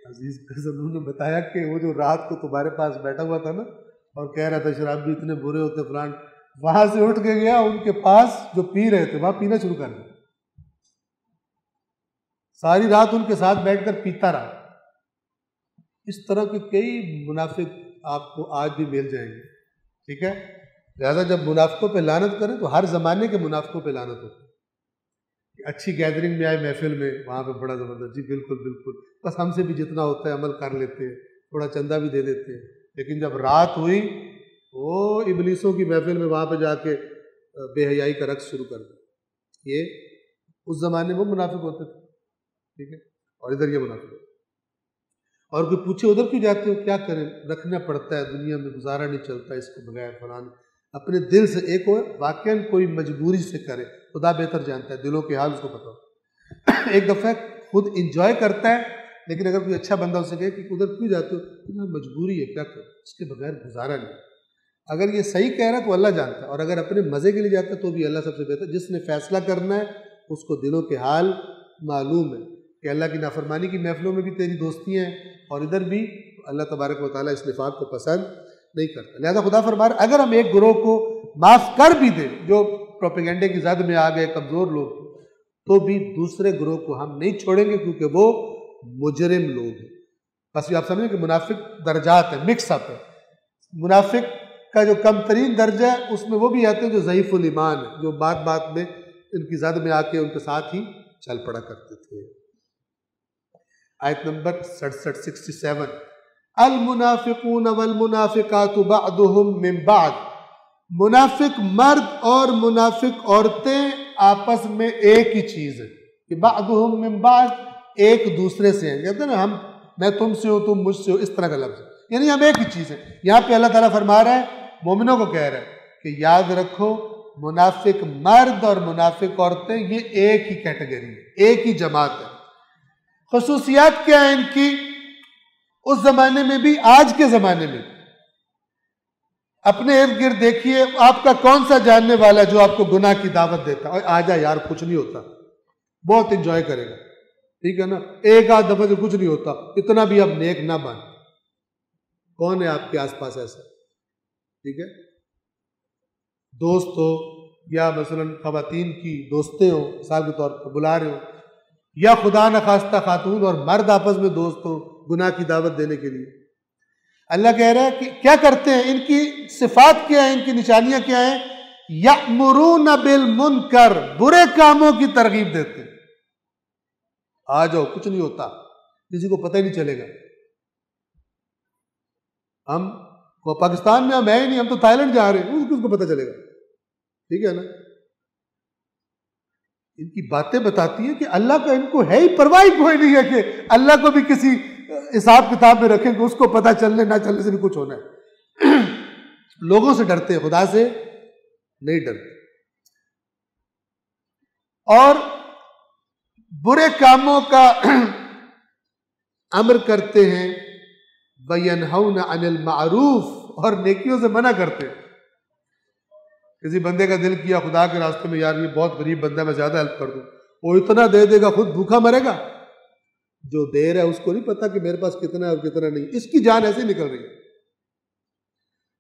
عزیز کزن، انہوں نے بتایا کہ وہ جو رات کو تمہارے پاس بیٹھا ہوا تھا نا اور کہہ رہا تھا شراب بھی اتنے برے ہوتے فلان، وہاں سے اٹھ کے گیا ان کے پاس جو پی رہے تھے وہاں پینا شروع کر دیا، ساری رات ان کے ساتھ بیٹھ کر پیتا رہا. اس طرح کے کئی منافق آپ کو آج بھی مل جائیں گے. ٹھیک ہے، لہٰذا جب منافقوں پہ لعنت کریں تو ہر زمانے کے منافقوں پہ لعنت ہوتی ہے. اچھی گیدرنگ میں آئے محفل میں، وہاں پہ بڑا زبردست، جی بالکل بالکل، بس ہم سے بھی جتنا ہوتا ہے عمل کر لیتے ہیں، تھوڑا چندہ بھی دے دیتے ہیں. لیکن جب رات ہوئی وہ ابلیسوں کی محفل میں وہاں پہ جا کے بے حیائی کا رقص شروع کر دیا. یہ اس زمانے میں منافق ہوتے تھے. ٹھیک ہے، اور ادھر یہ منافق ہوتے. اور کوئی پوچھے ادھر کیوں جاتے ہو، کیا کریں، رکھنا پڑتا ہے، دنیا میں گزارا نہیں چلتا اس کے بغیر فلان. اپنے دل سے ایک ہو، واقعاً کوئی مجبوری سے کرے، خدا بہتر جانتا ہے دلوں کے حال، اس کو پتہ ہو. ایک دفعہ خود انجوائے کرتا ہے، لیکن اگر کوئی اچھا بندہ اسے کہے کہ ادھر کیوں جاتے ہو، مجبوری ہے، کیا کرو، اس کے بغیر گزارا نہیں. اگر یہ صحیح کہہ رہا ہے تو اللہ جانتا ہے، اور اگر اپنے مزے کے لیے جاتا ہے تو بھی اللہ سب سے بہتر. جس نے فیصلہ کرنا ہے اس کو دلوں کے حال معلوم ہے کہ اللہ کی نافرمانی کی محفلوں میں بھی تیری دوستیاں ہیں اور ادھر بھی. اللہ تبارک و تعالیٰ اس نفاق کو پسند نہیں کرتا. لہذا خدا فرما رہا ہے اگر ہم ایک گروہ کو معاف کر بھی دیں جو پروپیگنڈے کی زد میں آ گئے، کمزور لوگ، تو بھی دوسرے گروہ کو ہم نہیں چھوڑیں گے کیونکہ وہ مجرم لوگ ہیں. بس یہ آپ سمجھیں کہ منافق درجات ہیں، مکس اپ ہے. منافق کا جو کم ترین درجہ ہے اس میں وہ بھی آتے ہیں جو ضعیف الایمان ہے، جو بات بات میں ان کی زد میں آ کے ان کے ساتھ ہی چل پڑا کرتے تھے. آیت نمبر 67 المنافقون والمنافقات بعضهم من بعض، منافق مرد اور منافق عورتیں آپس میں ایک ہی چیز ہے. کہ بعضهم من بعض، ایک دوسرے سے ہیں. کہتے ہیں نا ہم، میں تم سے ہوں تم مجھ سے ہو، اس طرح کا لفظ ہے، یعنی ہم ایک ہی چیز ہے. یہاں پہ اللہ تعالیٰ فرما رہا ہے، مومنوں کو کہہ رہا ہے کہ یاد رکھو منافق مرد اور منافق عورتیں یہ ایک ہی کیٹیگری ہے، ایک ہی جماعت ہے. خصوصیات کیا ہیں ان کی؟ اس زمانے میں بھی آج کے زمانے میں اپنے ارد گرد دیکھیے، آپ کا کون سا جاننے والا جو آپ کو گناہ کی دعوت دیتا ہے، آ جا یار کچھ نہیں ہوتا، بہت انجوائے کرے گا، ٹھیک ہے نا، ایک آدھ دفعہ سے کچھ نہیں ہوتا، اتنا بھی اب نیک نہ بن. کون ہے آپ کے آس پاس ایسا؟ ٹھیک ہے، دوست ہو یا مثلا خواتین کی دوستیں ہوں مثال کے طور پر بلا رہے ہوں، یا خدا نخواستہ خاتون اور مرد آپس میں دوست ہوں گناہ کی دعوت دینے کے لیے، اللہ کہہ رہا ہے کہ کیا کرتے ہیں، ان کی صفات کیا ہیں، ان کی نشانیاں کیا ہیں؟ یأمرون بالمنکر، برے کاموں کی ترغیب دیتے ہیں۔ آ جاؤ، کچھ نہیں ہوتا، کسی کو پتہ ہی نہیں چلے گا۔ ہم پاکستان میں ہم ہے ہی نہیں، ہم تو تھائی لینڈ جا رہے ہیں، کس کو پتہ چلے گا؟ ٹھیک ہے نا؟ ان کی باتیں بتاتی ہیں کہ اللہ کا ان کو ہے ہی پرواہ کوئی نہیں ہے کہ اللہ کو بھی کسی حساب کتاب میں رکھیں کہ اس کو پتہ چلنے نہ چلنے سے بھی کچھ ہونا ہے۔ لوگوں سے ڈرتے ہیں، خدا سے نہیں ڈرتے، اور برے کاموں کا امر کرتے ہیں، وَيَنْهَوْنَ عَنِ الْمَعْرُوفِ، اور نیکیوں سے منع کرتے ہیں۔ کسی بندے کا دل کیا خدا کے راستے میں، یار یہ بہت غریب بندہ ہے، میں زیادہ ہیلپ کر دوں، وہ اتنا دے دے گا خود بھوکا مرے گا، جو دے رہا ہے اس کو نہیں پتا کہ میرے پاس کتنا ہے اور کتنا نہیں، اس کی جان ایسے نکل رہی ہے۔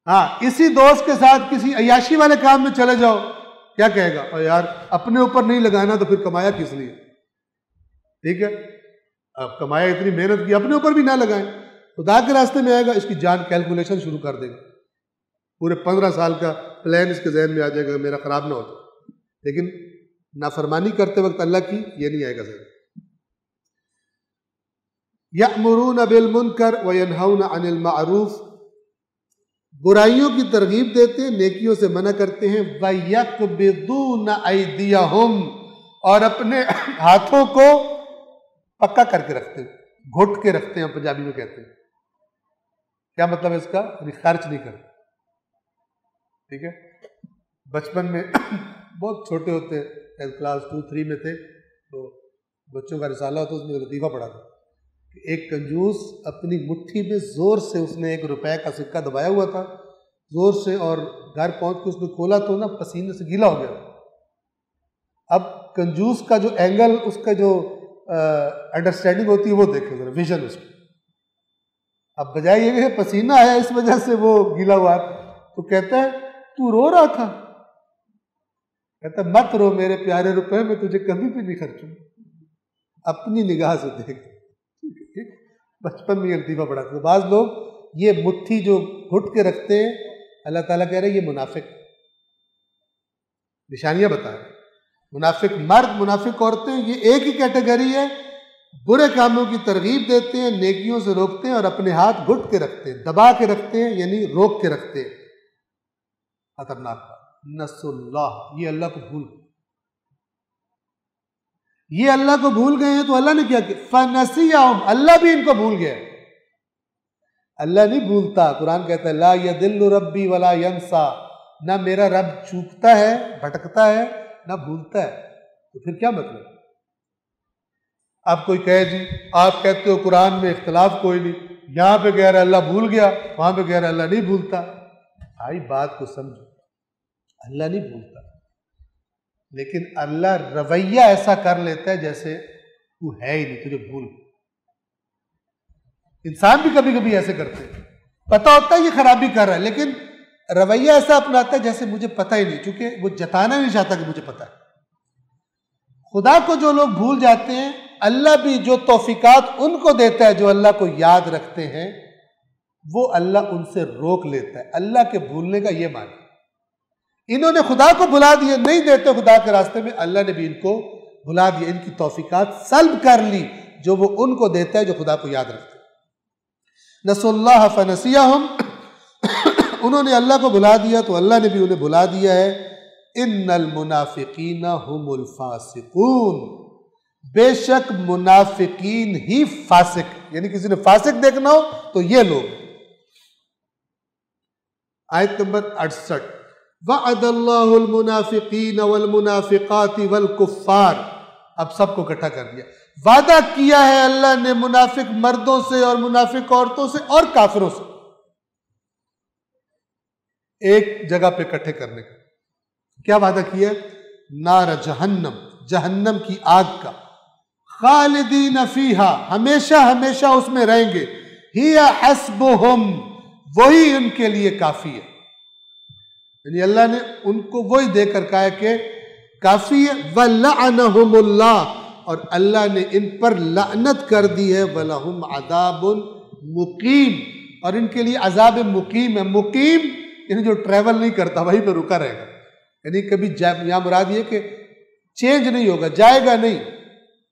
ہاں، اسی دوست کے ساتھ کسی عیاشی والے کام میں چلے جاؤ، کیا کہے گا؟ اور یار اپنے اوپر نہیں لگانا تو پھر کمایا کس لیے؟ ٹھیک ہے، اب کمایا اتنی محنت کی، اپنے اوپر بھی نہ لگائیں، خدا کے راستے میں آئے گا، اس کی جان کیلکولیشن شروع کر دے گا، پورے 15 سال کا پلان اس کے ذہن میں آ جائے گا میرا خراب نہ ہوتا، لیکن نافرمانی کرتے وقت اللہ کی یہ نہیں آئے گا ذہن۔ یأمرون بالمنکر وینہون عن المعروف، برائیوں کی ترغیب دیتے ہیں، نیکیوں سے منع کرتے ہیں، وَيَقْبِضُونَ أَيْدِيَهُمْ، اور اپنے ہاتھوں کو پکا کر کے رکھتے ہیں، گھٹ کے رکھتے ہیں، پنجابی میں کہتے ہیں۔ کیا مطلب ہے اس کا؟ خرچ نہیں کرتے۔ ٹھیک ہے، بچپن میں بہت چھوٹے ہوتے ہیں، کلاس 2-3 میں تھے، تو بچوں کا رسالہ ہوتا، اس میں لطیفہ پڑھا تھا کہ ایک کنجوس اپنی مٹھی میں زور سے، اس نے 1 روپے کا سکہ دبایا ہوا تھا زور سے، اور گھر پہنچ کے اس نے کھولا تو نا پسینے سے گیلا ہو گیا۔ اب کنجوس کا جو اینگل، اس کا جو انڈرسٹینڈنگ ہوتی ہے وہ دیکھو ذرا، ویژن اس کی۔ اب بجائے یہ کہ پسینہ آیا اس وجہ سے وہ گیلا ہوا، تو کہتا ہے تو رو رہا تھا، کہتا ہے مت رو میرے پیارے روپے، میں تجھے کبھی بھی نہیں خرچوں، اپنی نگاہ سے دیکھ۔ بچپن میں یہ لطیفہ پڑھا تھا۔ بعض لوگ یہ مٹھی جو گھٹ کے رکھتے ہیں، اللہ تعالیٰ کہہ رہے ہیں یہ منافق، نشانیاں بتا رہے ہیں۔ منافق مرد، منافق عورتیں، یہ ایک ہی کیٹیگری ہے، برے کاموں کی ترغیب دیتے ہیں، نیکیوں سے روکتے ہیں، اور اپنے ہاتھ گھٹ کے رکھتے ہیں، دبا کے رکھتے ہیں، یعنی روک کے رکھتے ہیں۔ خطرناک بات، نسوا اللہ، یہ اللہ کو بھول گئے، یہ اللہ کو بھول گئے ہیں، تو اللہ نے کیا کیا؟ فَنَسِيَهُمْ، اللہ بھی ان کو بھول گیا۔ اللہ نہیں بھولتا، قرآن کہتا ہے لا يَضِلُّ رَبِّي وَلَا يَنْسَى، نہ میرا رب چوکتا ہے، بھٹکتا ہے، نہ بھولتا ہے۔ تو پھر کیا مطلب؟ اب کوئی کہے جی آپ کہتے ہو قرآن میں اختلاف کوئی نہیں، یہاں پہ کہہ رہا ہے اللہ بھول گیا، وہاں پہ کہہ رہا ہے اللہ نہیں بھولتا۔ بھائی بات کو سمجھو، اللہ نہیں بھولتا، لیکن اللہ رویہ ایسا کر لیتا ہے جیسے تو ہے ہی نہیں، تجھے بھول۔ انسان بھی کبھی کبھی ایسے کرتے ہیں، پتہ ہوتا ہے یہ خرابی کر رہا ہے، لیکن رویہ ایسا اپناتا ہے جیسے مجھے پتہ ہی نہیں، چونکہ وہ جتانا نہیں چاہتا کہ مجھے پتہ ہے۔ خدا کو جو لوگ بھول جاتے ہیں، اللہ بھی جو توفیقات ان کو دیتا ہے جو اللہ کو یاد رکھتے ہیں، وہ اللہ ان سے روک لیتا ہے۔ اللہ کے بھولنے کا یہ معنی، انہوں نے خدا کو بھلا دیا، نہیں دیتے خدا کے راستے میں، اللہ نے بھی ان کو بھلا دیا، ان کی توفیقات سلب کر لی جو وہ ان کو دیتا ہے جو خدا کو یاد رکھتے ہیں۔ نسوا اللہ فنسیہم، انہوں نے اللہ کو بھلا دیا تو اللہ نے بھی انہیں بھلا دیا ہے۔ ان المنافقین هم الفاسقون، بے شک منافقین ہی فاسق، یعنی کسی نے فاسق دیکھنا ہو تو یہ لوگ۔ آیت نمبر 68، وعد اللہ المنافقین والمنافقات والکفار، اب سب کو اکٹھا کر دیا، وعدہ کیا ہے اللہ نے منافق مردوں سے اور منافق عورتوں سے اور کافروں سے، ایک جگہ پہ اکٹھے کرنے کا۔ کیا وعدہ کیا؟ نار جہنم، جہنم کی آگ کا، خالدین فیہا، ہمیشہ ہمیشہ اس میں رہیں گے، ہی حسبہم، وہی ان کے لیے کافی ہے۔ یعنی اللہ نے ان کو وہی دے کر کہا ہے کہ کافی ہے وَلَعَنَهُمُ اللَّهُ، اور اللہ نے ان پر لعنت کر دی ہے وَلَهُمْ عَذَابٌ مُقِيم، اور ان کے لیے عذاب مقیم ہے۔ مقیم یعنی جو ٹریول نہیں کرتا وہیں پہ رکا رہے گا، یعنی کبھی یہاں مراد یہ کہ چینج نہیں ہوگا، جائے گا نہیں،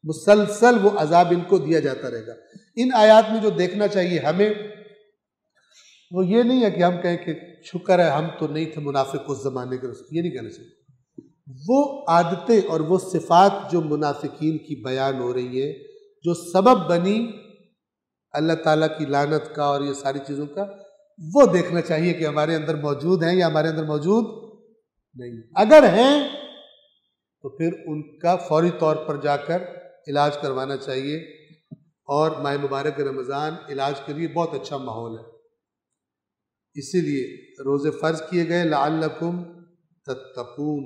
مسلسل وہ عذاب ان کو دیا جاتا رہے گا۔ ان آیات میں جو دیکھنا چاہیے ہمیں وہ یہ نہیں ہے کہ ہم کہیں کہ شکر ہے ہم تو نہیں تھے منافق اس زمانے کے، یہ نہیں کہنا چاہیے۔ وہ عادتیں اور وہ صفات جو منافقین کی بیان ہو رہی ہیں، جو سبب بنی اللہ تعالیٰ کی لعنت کا اور یہ ساری چیزوں کا، وہ دیکھنا چاہیے کہ ہمارے اندر موجود ہیں یا ہمارے اندر موجود نہیں۔ اگر ہیں تو پھر ان کا فوری طور پر جا کر علاج کروانا چاہیے، اور ماہ مبارک رمضان علاج کے لیے بہت اچھا ماحول ہے، اسی لیے روزے فرض کیے گئے لعلکم تتقون۔